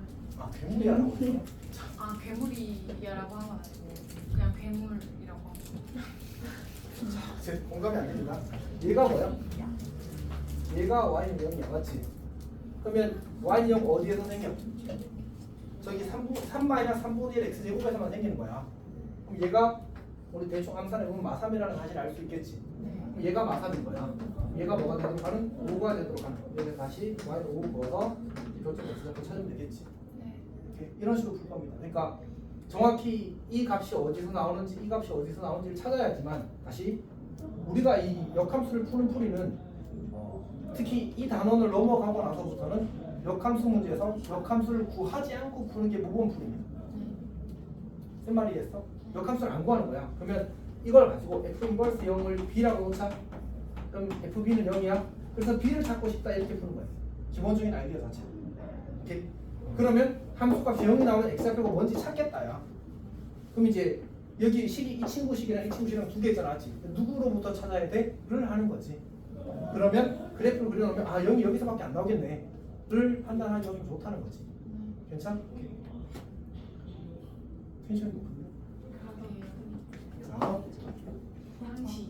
괴물이라고 했어? 괴물이라고 하면 안 되고 그냥 괴물이라고 하면. 자, 제 공감이 안 됩니다. 얘가 뭐야? 얘가 y는 0이야, 맞지? 그러면 y는 0 어디에서 생겨? 저기 3-3분의 1 x제곱에서만 생기는 거야. 그럼 얘가 우리 대충 암산해보면 마3이라는 사실을 알 수 있겠지. 그럼 얘가 마3인 거야. 얘가 뭐가 되도록 하는? 5가 되도록 하는 거야. 여기서 다시 y를 5 부어서 결정 x좌표 찾으면 되겠지. 이렇게 이런 식으로 풀 겁니다. 그러니까 정확히 이 값이 어디서 나오는지 이 값이 어디서 나오는지를 찾아야지만 다시 우리가 이 역함수를 푸는 풀이는 특히 이 단원을 넘어가고 나서부터는 역함수 문제에서 역함수를 구하지 않고 푸는 게 모범풀이입니다. 쓴 말이겠어? 역함수를 안 구하는 거야. 그러면 이걸 가지고 f 인버스 0을 b라고 놓자. 그럼 fb는 0이야. 그래서 b를 찾고 싶다 이렇게 푸는 거야. 기본적인 아이디어 자체. 오케이? 그러면 함수값이 0이 나오면 x좌표가 뭔지 찾겠다야. 그럼 이제 여기 식이 이 친구 식이랑 이 친구 식이랑 두 개 있잖아. 누구로부터 찾아야 돼?를 하는 거지. 그러면 그래프를 그려놓으면 아 0이 여기서밖에 안 나오겠네 를 판단하기 좀 좋다는 거지. 괜찮아? 텐션이 높은데? 자, 상시.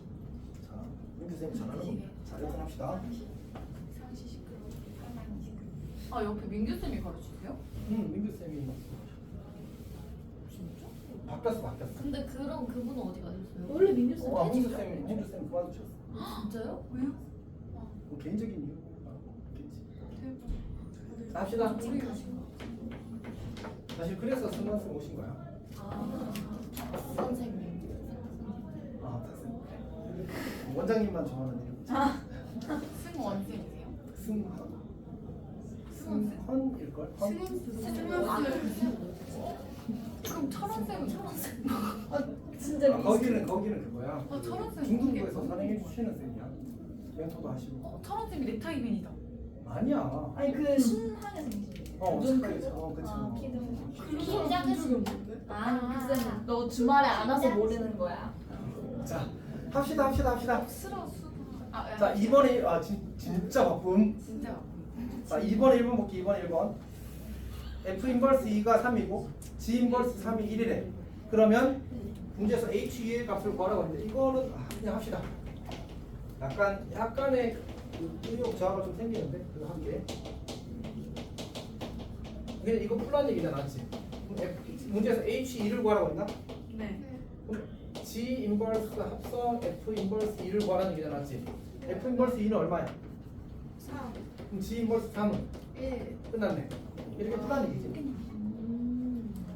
자, 민규 쌤이 전화하는 거. 자, 이렇게 합시다. 상시 시끄러워. 아 옆에 민규 쌤이 가르치세요? 민규 쌤이 바뀌었어. 근데 그럼 그분은 어디 가셨어요? 원래 민규 쌤 민규 쌤 그만두셨어. 진짜요? 왜요? 뭐 개인적인 이유 있겠지. 대박. 자, 합시다. 우리 가신 거. 사실 그래서 승관 쌤 오신 거야. 아 선생님. 아, 탁쌤. 원장님만 좋아하는 이름. 승원 쌤이세요? 승헌일 걸. 그럼 철원 쌤은 진짜 거기는 그거야. 철원 쌤 중등부에서 선행해 주시는 쌤이야. 멘토도 하시고. 철원 쌤이 넥타이맨이다. 아니야. 아니 그 신한의 생신. 그치. 아 키도. 키 작으신 아 그 너 주말에 안 와서 모르는 거야. 자, 합시다. 쓰라 수. 아, 자, 2번에 진짜 바쁨. 진짜. 자, 2번에 1번 볼게. 2번에 1번. F 인버스 2가 3이고 G 인버스 3이 1이래. 그러면 문제에서 H2의 값을 구하라고 하는데 이거는 그냥 합시다. 약간의 그 의욕 저하가 좀 생기는데 그거 할게. 근데 이거 풀란 얘기잖아, 맞지? 문제에서 H2를 구하라고 했나? 네. 그럼 G 인버스 합성 F 인버스 2를 구하라는 얘기잖아, 맞지? F 인버스 2는 얼마야? 3 그럼 G 인버스 3은 1 끝났네. 이렇게 풀란 얘기지.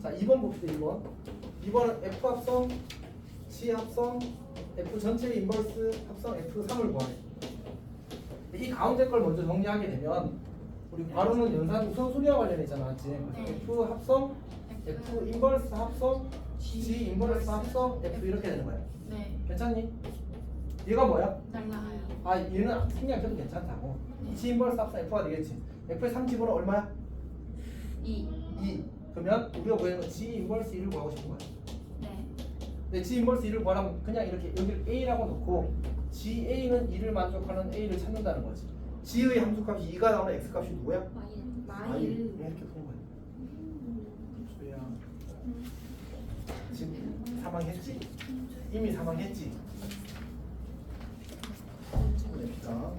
자, 2번 봅시다. 2번. 2번은 F 합성 G 합성 F 전체 인버스 합성 F3을 구하래. 이 가운데 걸 먼저 정리하게 되면 우리 괄호는 연산 우선순위와 관련했잖아, 맞지? 네. F 합성 F 인버스 합성 G 인버스 합성 F 이렇게 되는 거야. 네. 괜찮니? 얘가 뭐야? 날라가요. 아, 얘는 생략해도 괜찮다고. 네. G 인버스 합성 F가 되겠지. F의 3집은 얼마야? 2. 2. 그러면 우리가 구하는 건 G 인버스 1을 구하고 싶은 거야. 네. 근데 G 인버스 1을 구하려면 그냥 이렇게 여기를 A라고 놓고 GA는 2를 만족하는 A를 찾는다는 거지. G의 함수값이 2가 나오는 X값이 누구야? 마일. 이렇게 푸는 거야. 소야. 지금 사망했지? 이미 사망했지? 봅시다.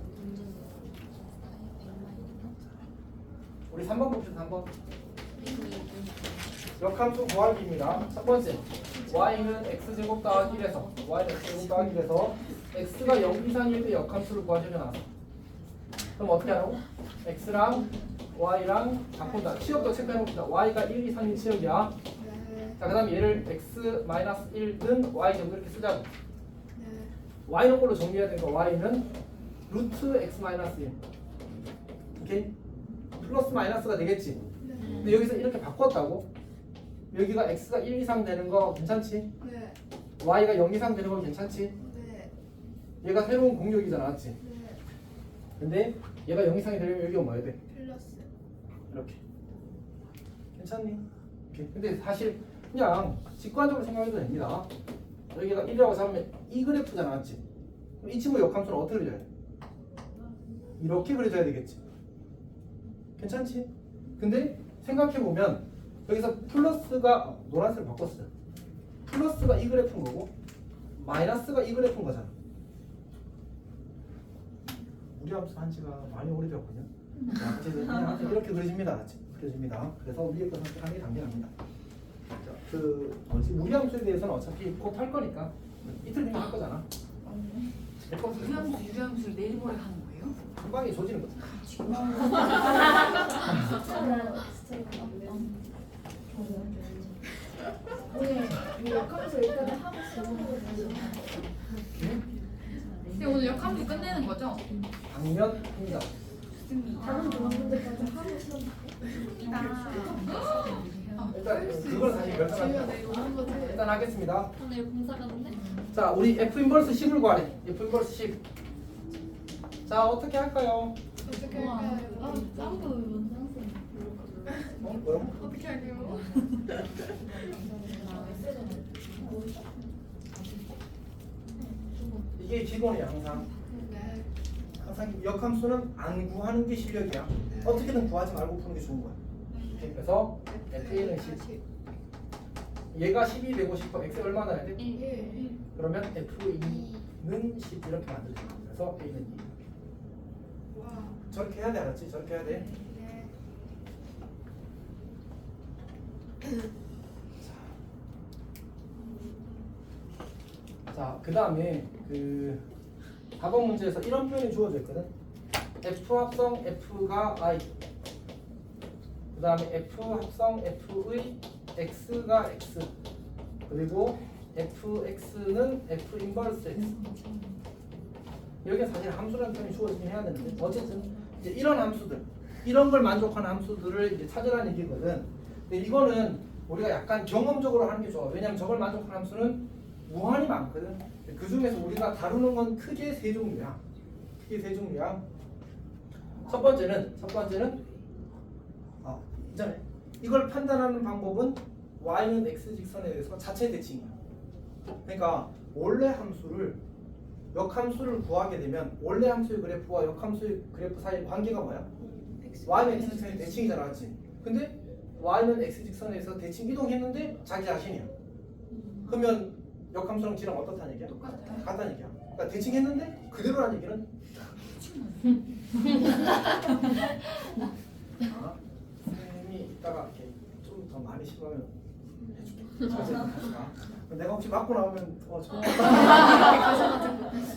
우리 3번 봅시다. 3번. 역함수 구하기입니다. 첫 번째, y는 x제곱 더하기 1에서 y는 x제곱 더하기 1에서 x가 0 이상일 때 역함수를 구하셔서 나왔어. 그럼 어떻게 하라고? x랑 y랑 바꾼다. 치역도 체크해봅시다. y가 1 이상인 치역이야. 자, 그 다음에 얘를 x-1은 y 정도 이렇게 쓰자고. y는 걸로 정리해야 되니까 y는 루트 x-1. 오케이? 플러스 마이너스가 되겠지. 근데 여기서 이렇게 바꿨다고? 여기가 x가 1 이상 되는 거 괜찮지? 네. y가 0 이상 되는 거 괜찮지? 네. 얘가 새로운 공격이잖아, 맞지? 네. 근데 얘가 0 이상이 되려면 여기가 뭐 해야 돼? 플러스 이렇게. 괜찮니? 오케이. 근데 사실 그냥 직관적으로 생각해도 됩니다. 여기가 1이라고 잡으면 이 그래프잖아, 맞지? 그럼 이 친구 역함수는 어떻게 그려야 돼? 이렇게 그려줘야 되겠지. 괜찮지? 근데 생각해보면 여기서 플러스가 노란색을 바꿨어요. 플러스가 이 그래프인 거고 마이너스가 이 그래프인 거잖아. 우리 함수 한 지가 많이 오래되었거든요. 어쨌든 그냥 이렇게 그려집니다. 그려집니다. 그래서 위에 거 선택하는 게 당연합니다. 자, 그 뭐지? 우리 함수에 대해서는 어차피 곧 할 거니까 이틀 뒤면 할 거잖아. 유함수 유함수를 내일 모레 하는 거예요? 한 방에 조지는 거지. 오늘 역할에서 일단은 하고 근데 오늘 역함수 끝내는 거죠? 당면 합니다. 있습니다. 다른 분들까지 하고 싶어. 일단 그걸 사실 지우야 결정합니다. 내가 오는 거지. 일단 하겠습니다. 오늘 공사 갔는데? 자, 우리 F 인버스 10을 구하래. F 인버스 10. 자, 어떻게 할까요? 어떻게 우와. 할까요? 짱구 원장쌤. 뭐라고? 어떻게 할까요? 이게 기본이야, 항상. 네. 항상 역함수는 안 구하는 게 실력이야. 어떻게든 구하지 말고 푸는 게 좋은 거야. 오케이, 그래서 FA는 10. 얘가 12 되고 싶어. X 얼마나 해야 돼? 1. 그러면 F2는 10 이렇게 만들어줘. 그래서 A는 2. 와. 저렇게 해야 돼, 알았지? 저렇게 해야 돼. 네. 자, 그 다음에 그 4번 문제에서 이런 표현이 주어져 있거든. F 합성 F가 I. 그 다음에 F 합성 F의 X가 X. 그리고 FX는 F 인버스 X. 여기 사실 함수라는 표현이 주어지긴 해야 되는데 어쨌든 이제 이런 함수들, 이런 걸 만족하는 함수들을 이제 찾으라는 얘기거든. 근데 이거는 우리가 약간 경험적으로 하는 게 좋아. 왜냐면 저걸 만족하는 함수는 무한히 많거든. 그 중에서 우리가 다루는 건 크게 세 종류야. 크게 세 종류야. 첫 번째는 이전에 이걸 판단하는 방법은 y는 x 직선에 대해서 자체 대칭이야. 그러니까 원래 함수를 역함수를 구하게 되면 원래 함수의 그래프와 역함수의 그래프 사이의 관계가 뭐야? y는 x 직선의 대칭이잖아, 맞지? 근데 y는 x 직선에서 대칭 이동했는데 자기 자신이야. 그러면 역함수랑 지랑 어떻다는 얘기야? 똑같아요. 같다는 얘기야. 그러니까 대칭했는데 그대로라는 얘기는 선생님이 이따가 이렇게 좀 더 많이 심하면 해줄게. 내가 혹시 맞고 나오면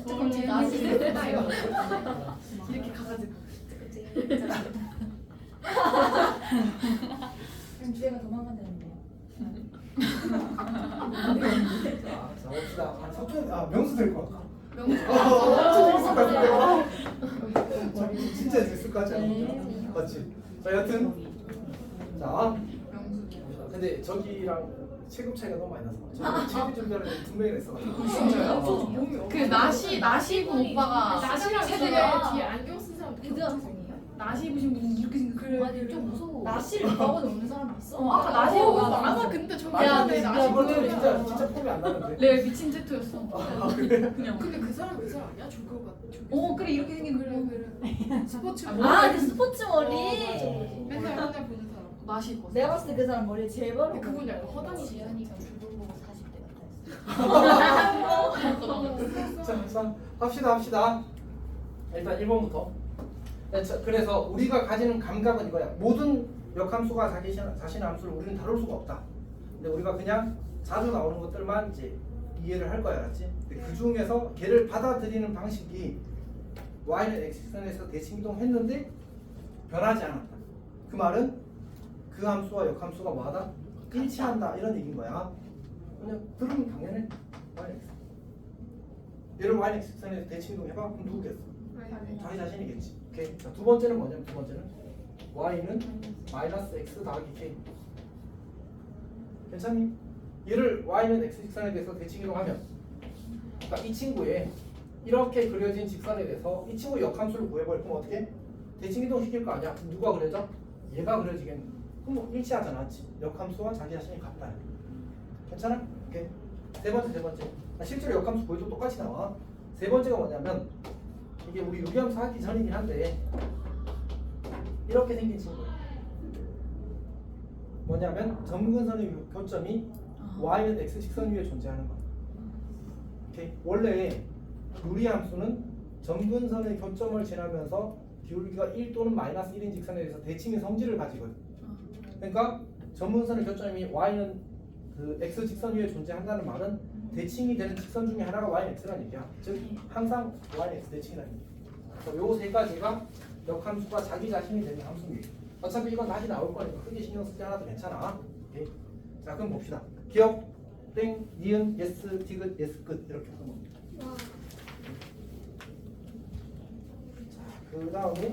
조금 제 나시 됐나요? 이렇게 가가지고. 그럼 주제가 도망간다는데요. 자 봅시다. 석준 명수 될 것 같아. 명수. 엄청 재밌을 것 같은데. 진짜 재밌을 것 같지 않아? 맞지? 자 여튼 자 명수. 근데 저기랑 체급 차이가 너무 많이 나서 저기 체급 준비하는 두 명이나 있어가지고 진짜요? 그 나시군 오빠가 나시랑 체중에 뒤에 안경 쓴 사람 그 대학생이에요? 나시 입으신 분이 이렇게 생겼어요. 아니 좀 무서워. 나시를 박아 놓는 사람이 있어? 아까 나시 오, 입고 많아. 근데 저기 야, 안에 야, 나시 이거는 입고 진짜 폼이 안 나는데. 네 미친 제트였어. 그냥. 근데 그 사람 그 사람 아니야? 저거 같아. 어 그래 이렇게 생긴 그래 그래. 스포츠 아, 그 스포츠 머리. 맨날 보는 사람. 나시 입고. 내가 봤을 때 그 사람 머리 제일 바로. 근데 그분 약간 허당이 지연이가 그거 보고 40대 같아. 자, 합시다. 일단 1번부터. 그래서 우리가 가지는 감각은 이거야. 모든 역함수가 자신의 함수를 우리는 다룰 수가 없다. 근데 우리가 그냥 자주 나오는 것들만 이제 이해를 할 거야, 알았지? 근데 그 중에서 걔를 받아들이는 방식이 y는 x선에서 대칭 이동했는데 변하지 않았다. 그 말은 그 함수와 역함수가 뭐하다? 일치한다 이런 얘기인 거야. 그냥 들으면 당연해. y는 x. 얘를 y는 x선에서 대칭 이동해봐. 그럼 누구겠어? 자기 자신이겠지. 오케이. 자, 두 번째는 뭐냐면 두 번째는 y는 마이너스 x 더하기 k. 괜찮니? 얘를 y는 x 직선에 대해서 대칭 이동하면, 그러니까 이 친구의 이렇게 그려진 직선에 대해서 이 친구 역함수를 구해버리면 어떻게? 대칭 이동 시킬 거 아니야? 그럼 누가 그려져? 얘가 그려지겠네. 그럼 뭐 일치하잖아, 맞지? 역함수와 자기 자신이 같다. 괜찮아? 오케이. 세 번째. 실제로 역함수 보여도 똑같이 나와. 세 번째가 뭐냐면 이게 우리 유기함수 하기 전이긴 한데 이렇게 생긴 친구예요. 뭐냐면 점근선의 교점이 y는 x 직선 위에 존재하는 거야. 오케이. 원래 유리함수는 점근선의 교점을 지나면서 기울기가 1 또는 마이너스 1인 직선에 대해서 대칭의 성질을 가지거든. 그러니까 점근선의 교점이 y는 그 x 직선 위에 존재한다는 말은 대칭이 되는 직선 중에 하나가 y는 x라는 얘기야. 즉 항상 y는 x 대칭이라는 얘기야. 그래서 요 세 가지가 역함수가 자기 자신이 되는 함수입니다. 어차피 이건 다시 나올 거니까 크게 신경 쓰지 않아도 괜찮아. 오케이. 자 그럼 봅시다. 기억, 땡, 니은, 예스, 디귿, 예스 끝 이렇게 하는 겁니다. 자, 그 다음에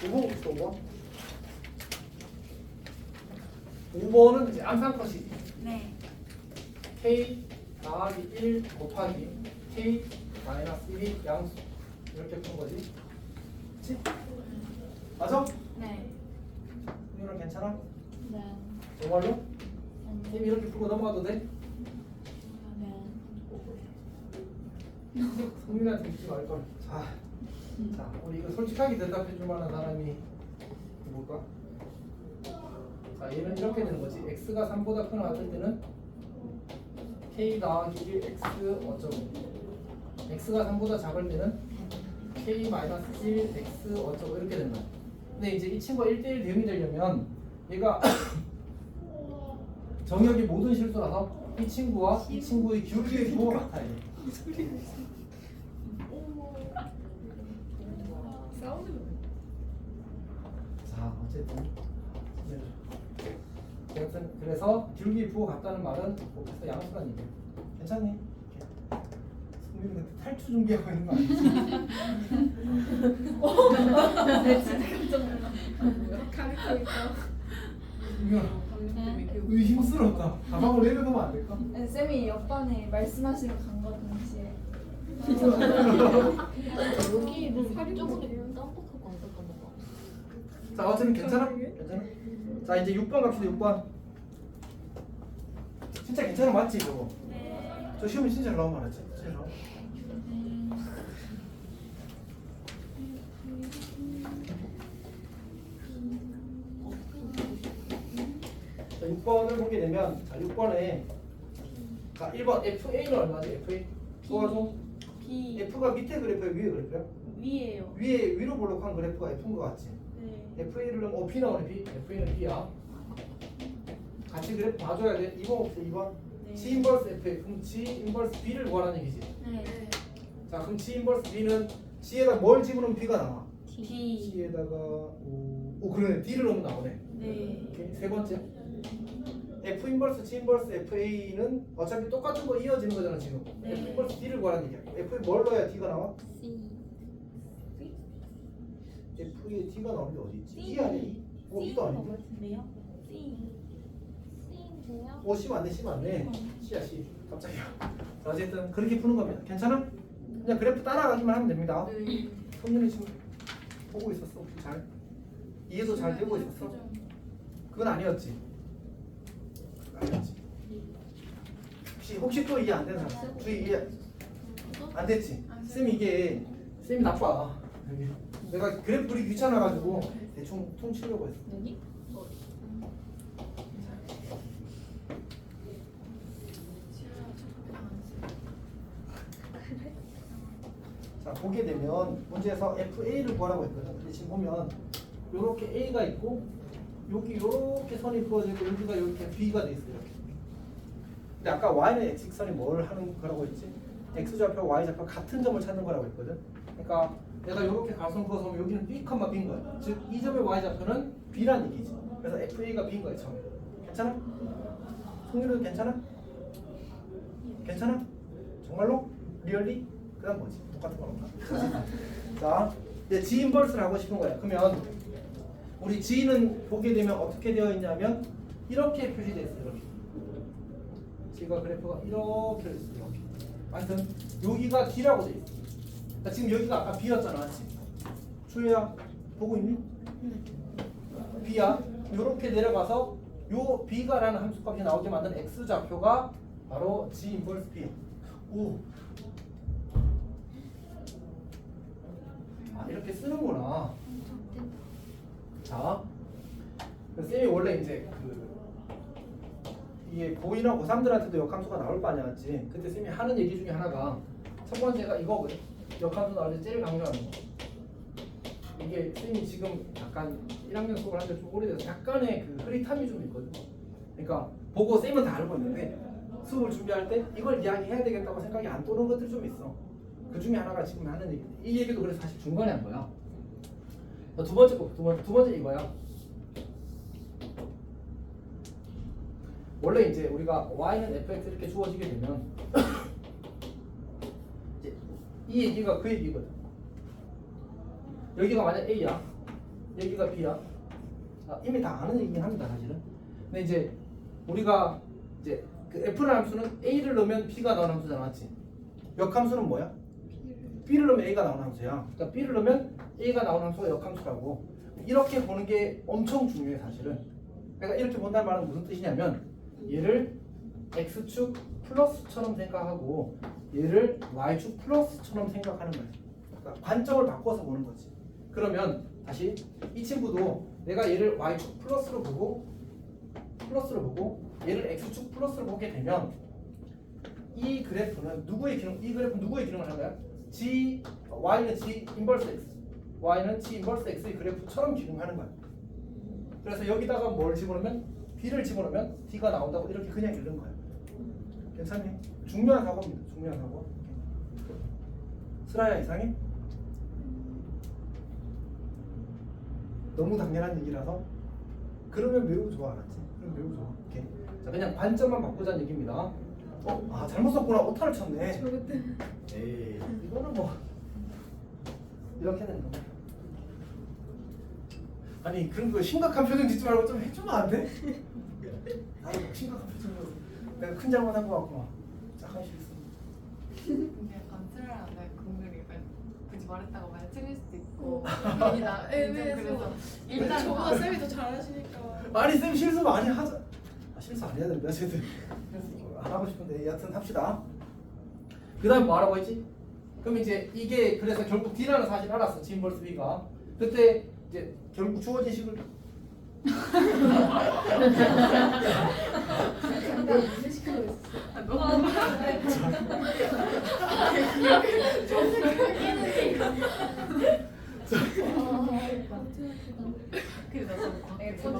5번 봅시다. 5번은 이제 암산컷이지. 네. k 더하기 1 곱하기 k 마이너스 1이 양수 이렇게 푼 거지. 그치? 맞아? 네. 이거는 괜찮아? 네. 정말로? 쌤이 이렇게 풀고 넘어가도 돼? 성민한테 묻지 말걸. 자, 우리 이거 솔직하게 대답해 줄 만한 사람이 누굴까? 자, 얘는 이렇게 되는 거지. x가 3보다 큰 왔을 때는 k 더하기 1 x 어쩌고, x가 3보다 작을 때는 k 마이너스 1 x 어쩌고 이렇게 된다. 근데 이제 이 친구가 1대1 대응이 되려면 얘가 정역이 모든 실수라서 이 친구와 이 친구의 기울기의 부호가 같아야 돼. 싸우는 거. 자, 어쨌든 그래서 기울기 부호 같다는 말은 그래서 양수라는 얘기야. 괜찮니? 승민이 근데 탈출 준비하고 있는 거 아니지? 가르쳐 있다. 승민아, 힘스럽다. 가방을 내려놓으면 안 될까? 쌤이 옆반에 말씀하시러 간 거 동시에 여기 뭐 살이 조금 깜빡하고 안 깜빡하고. 자, 어쨌든 괜찮아? 괜찮아? 자, 이제 6번 갑시다. 6번. 진짜 괜찮아 맞지 저거? 네. 저 시험이 진짜 잘 나온 거 알았지? 진짜 잘 나온. 자, 6번을 보게 되면 자, 6번에 자, 1번 FA는 얼마지? FA? 도와줘. B F가 밑에 그래프야 위에 그래프야? 위에요. 위에 위로 볼록한 그래프가 F인 거 같지? 네. FA를 넣으면 B 나오네 B. FA는 B야. 같이 그래프 봐줘야 돼. 2번 없어 2번. 네. G 인버스 FA 그럼 G 인버스 B를 구하라는 얘기지. 네. 자 그럼 G 인버스 B는 G에다 뭘 집으면 B가 나와? D G에다가 오 그러네 D를 넣으면 나오네. 네. 오케이. 세 번째 F 인버스 G 인버스 FA는 어차피 똑같은 거 이어지는 거잖아 지금. 네. F 인버스 D를 구하라는 얘기야. F에 뭘 넣어야 D가 나와? C F에 D가 나오는 게 어디 있지? C. E 아니야? E? E도 아닌데? 같은데요? C C인데요? 오 C 맞네 C 맞네. C야 C. 깜짝이야. 자, 어쨌든 그렇게 푸는 겁니다. 괜찮아? 그냥 그래프 따라가기만 하면 됩니다. 네. 성민이 지금 보고 있었어? 혹시 잘? 이해도 잘 되고 있었어? 그건 아니었지? 아니었지? 혹시 또 이해 안 되는 사람? 주희 이해 안 됐지? 쌤 이게 쌤이 나빠. 여기. 내가 그래프 그리기 귀찮아가지고 대충 퉁치려고 했어. 여기? 자 보게 되면 문제에서 FA를 구하라고 했거든. 근데 지금 보면 요렇게 A가 있고 여기 요렇게 선이 그어지고 여기가 이렇게 B가 돼 있어요. 이렇게. 근데 아까 Y는 X축선이 뭘 하는 거라고 했지? X좌표, Y좌표 같은 점을 찾는 거라고 했거든. 그러니까 내가 요렇게 가슴 그어서 보면 여기는 B, B인 거야. 즉 이 점의 Y좌표는 B란 얘기지. 그래서 FA가 B인 거야 처음에. 괜찮아? 승률도 괜찮아? 괜찮아? 정말로? 리얼리? 그 다음 뭐지? 똑같은 거니까. 자, 이제 G 인버스를 하고 싶은 거야. 그러면 우리 G는 보게 되면 어떻게 되어 있냐면 이렇게 표시되어 있어요. 이렇게. G가 그래프가 이렇게 되어 있어요. 이렇게. 하여튼 여기가 D라고 되어 있어. 그러니까 지금 여기가 아까 B였잖아. 맞지? 주혜야 보고 있니? B야. 이렇게 내려가서 요 B가라는 함수값이 나오게 만든 X좌표가 바로 G 인버스 B. 오. 아, 이렇게 쓰는구나. 자, 쌤이 원래 이제 이게 고2나 고3들한테도 역함수가 나올 거 아니야, 맞지? 그때 쌤이 하는 얘기 중에 하나가 첫 번째가 이거거든. 역함수 나올 때 제일 강조하는 거. 이게 쌤이 지금 약간 1학년 수업을 한 지 좀 오래돼서 약간의 그 흐릿함이 좀 있거든. 그러니까 보고 쌤은 다 알고 있는데 수업을 준비할 때 이걸 이야기해야 되겠다고 생각이 안 도는 것들이 좀 있어. 그 중에 하나가 지금 하는 얘기인데 이 얘기도 그래서 사실 중간에 한 거야. 두 번째 거, 두 번째 이거야. 원래 이제 우리가 y는 fx 이렇게 주어지게 되면 이제 이 얘기가 그 얘기거든. 여기가 만약 a야. 여기가 B야. 이미 다 아는 얘기긴 합니다, 사실은. 근데 이제 우리가 이제 그 F라는 함수는 A를 넣으면 B가 나오는 함수잖아, 맞지? 역함수는 뭐야? B를 넣으면 A가 나오는 함수야. 그러니까 B를 넣으면 A가 나오는 함수가 역함수라고. 이렇게 보는 게 엄청 중요해, 사실은. 그러니까 이렇게 본다는 말은 무슨 뜻이냐면 얘를 X축 플러스처럼 생각하고 얘를 Y축 플러스처럼 생각하는 거야. 그러니까 관점을 바꿔서 보는 거지. 그러면 다시 이 친구도 내가 얘를 Y축 플러스로 보고 얘를 X축 플러스로 보게 되면 이 그래프는 누구의 기능을 하는 거야? Y는 G 인버스 X, Y는 G 인버스 X의 그래프처럼 기능하는 거야. 그래서 여기다가 뭘 집어넣으면 B를 집어넣으면 D가 나온다고 이렇게 그냥 읽는 거야. 괜찮니? 중요한 사고입니다. 중요한 사고. 슬아야 이상해? 너무 당연한 얘기라서 그러면 매우 좋아, 알았지? 그럼 매우 좋아. 오케이. 자, 그냥 관점만 바꾸자는 얘기입니다. 잘못 썼구나. 오타를 쳤네. 에이, 이거는 뭐 이렇게 되는 거. 아니 그런 거 심각한 표정 짓지 말고 좀 해주면 안 돼? 아니 심각한 표정으로 내가 큰 잘못한 거 같구만. 약간 실수. 근데 약간 쓰라는데 국물이 약간 굳이 말했다가 만약 틀릴 수도 있고 나 애매해서. 그래서 일단 저보다 쌤이 더 잘하시니까. 아니 쌤 실수 많이 하자. 실수 안 해야 된다. 쟤들 안 하고 싶은데 여하튼 합시다. 그 다음 뭐 하라고 했지? 그럼 이제 이게 그래서 결국 D라는 사실 알았어. G 인버스 B가. 그때 이제 결국 주어진 식을 무슨 시간을 했어?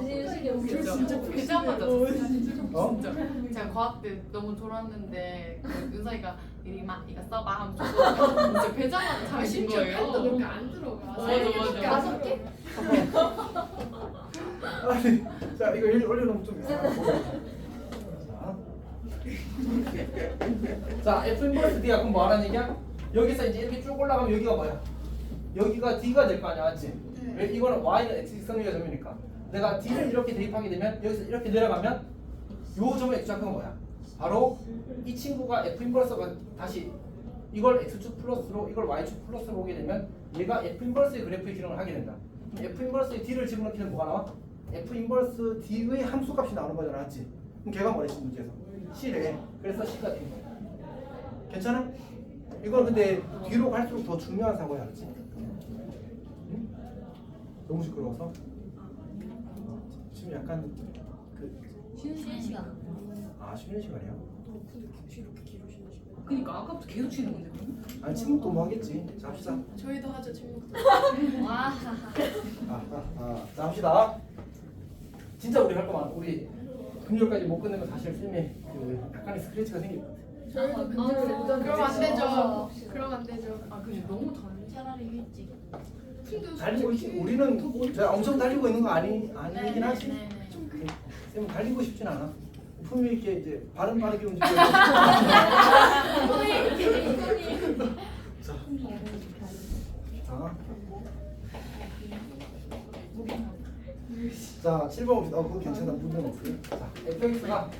그래서 진짜 보자마자 어? 진짜 제가 과학 때 너무 졸았는데 그 은서이가 이거 써봐 하면 진짜 배자마자 잘하신 거예요. 그렇게 안 들어가. 맞아. 5개? 아니 자 이거 올려놓으면 좀 이상하고. 자 F 인버스 D야. 그럼 뭐 하라는 얘기야? 여기서 이제 이렇게 쭉 올라가면 여기가 뭐야? 여기가 D가 될 거 아니야, 맞지? 왜? 이거는 Y는 X 직선의 점이니까 내가 D를 이렇게 대입하게 되면 여기서 이렇게 내려가면 요 점의 X좌표가 뭐야? 바로 이 친구가 F 인버스가 다시 이걸 X축 플러스로 이걸 Y축 플러스로 오게 되면 얘가 F 인버스의 그래프의 기능을 하게 된다. 그럼 F 인버스의 D를 집어넣게 되면 뭐가 나와? F 인버스 D의 함수값이 나오는 거잖아, 맞지? 그럼 걔가 뭐랬지 문제에서? C래. 그래서 C가 된 거야. 괜찮아? 이건 근데 뒤로 갈수록 더 중요한 사고야, 알지? 응? 너무 시끄러워서? 지금 약간 쉬는 시간. 쉬는 시간이야? 이렇게 길으시는 시간. 그니까 아까부터 계속 치는 건데 아니 침묵도 뭐 하겠지. 자 합시다. 저희도 하죠 침묵도. 와. 자 합시다. 진짜 우리 할 거 많아. 우리 금요일까지 못 끝내면 사실 쌤이 그 약간의 스크래치가 생길 것 같아. 저희도 근데 그럼 안 되죠. 그럼 안 되죠. 아 근데 너무 다르네. 차라리 일찍. 달리고 있지. 우리는 제가 엄청 달리고 있는 거 아니긴 하지. 네네네. 쌤은 달리고 싶진 않아. 품위 있게 이제 발음 빠르게 움직여. 자, 7번 봅시다. 그거 괜찮아. 문제는 없어요. 자, fx가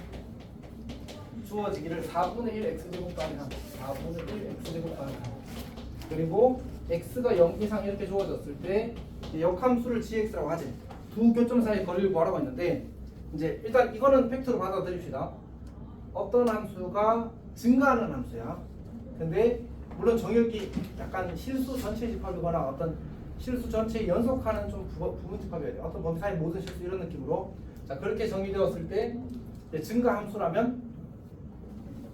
주어지기를 4분의 1 x제곱 가능함. 4분의 1 x제곱 가능함. 그리고 x가 0 이상 이렇게 주어졌을 때 역함수를 gx라고 하지. 두 교점 사이 거리를 구하라고 했는데 이제 일단 이거는 팩트로 받아들입시다. 어떤 함수가 증가하는 함수야. 근데 물론 정역이 약간 실수 전체 집합이거나 어떤 실수 전체에 연속하는 좀 부분 집합이어야 돼. 어떤 범위 사이 모든 실수 이런 느낌으로. 자 그렇게 정의되었을 때 증가 함수라면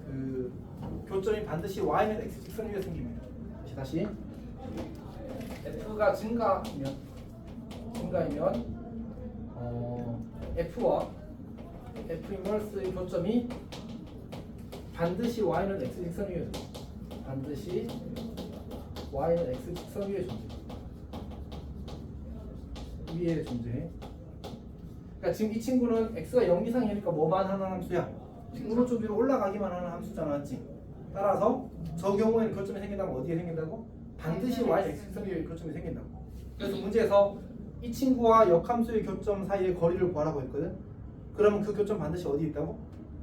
그 교점이 반드시 y는 x 직선 위에 생깁니다. 다시 f가 증가이면 f와 f 인버스의 교점이 반드시 y는 x 직선 위에 반드시 y는 x 직선 위에 존재. 그러니까 지금 이 친구는 x가 0 이상이니까 뭐만 하는 함수야? 오른쪽 위로 올라가기만 하는 함수잖아, 맞지? 따라서 저 경우에는 교점이 생긴다면 어디에 생긴다고? 반드시 y는 x 직선 위에 교점이 생긴다고. 그래서 문제에서 이 친구와 역함수의 교점 사이의 거리를 구하라고 했거든. 그러면 그 교점 반드시 어디에 있다고?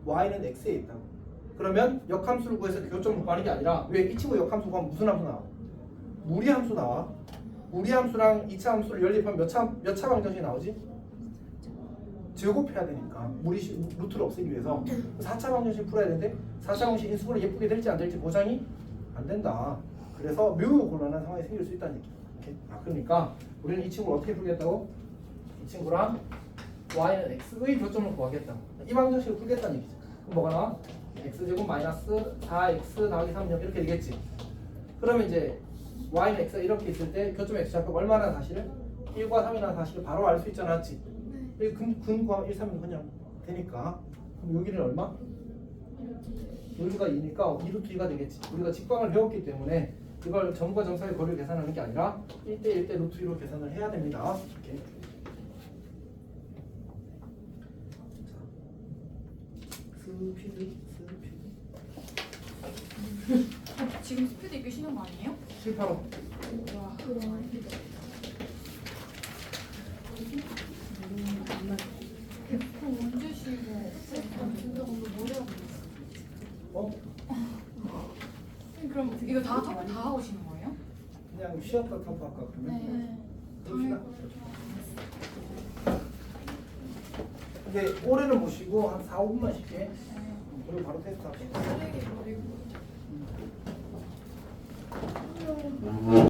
y는 x에 있다고. 그러면 역함수를 구해서 그 교점을 구하는 게 아니라 왜 이 친구 역함수 구하면 무슨 함수 나와? 무리함수 나와. 무리함수랑 2차 함수를 연립하면 몇 차 방정식이 나오지? 제곱해야 되니까 루트를 없애기 위해서 4차 방정식 풀어야 되는데 4차 방정식 인수분해 예쁘게 될지 안 될지 보장이 안 된다. 그래서 매우 곤란한 상황이 생길 수 있다는 얘기. 그러니까 우리는 이 친구를 어떻게 풀겠다고? 이 친구랑 y는 x의 교점을 구하겠다. 이 방정식을 풀겠다는 얘기죠. 그럼 뭐가 나와? x제곱 마이너스 4x 더하기 3 0 이렇게 되겠지. 그러면 이제 y는 x가 이렇게 있을 때 교점 x 좌표가 얼마나 사실을? 1과 3이라는 사실을 바로 알 수 있잖아, 맞지? 1 구하면 1, 3은 그냥 되니까. 그럼 여기는 얼마? 여기가 2니까 2루트 2가 되겠지. 우리가 직방을 배웠기 때문에 이걸 점과 점 사이의 거리를 계산하는 게 아니라 1대 1대 루트 2로 계산을 해야 됩니다. 이렇게. 스피드. 지금 스피드 읽기 쉬는 거 아니에요? 7, 8, 5. 언제 쉬고? 진짜 오늘 머리가 어? 그럼 이거 다 하고 쉬는 거예요? 그냥 쉬었다 타고 할까 그러면? 네. 그럽시다. 근데 올해는 못 쉬고 한 4, 5분만 쉴게. 그리고 바로 테스트 합시다. 쓰레기 버리고.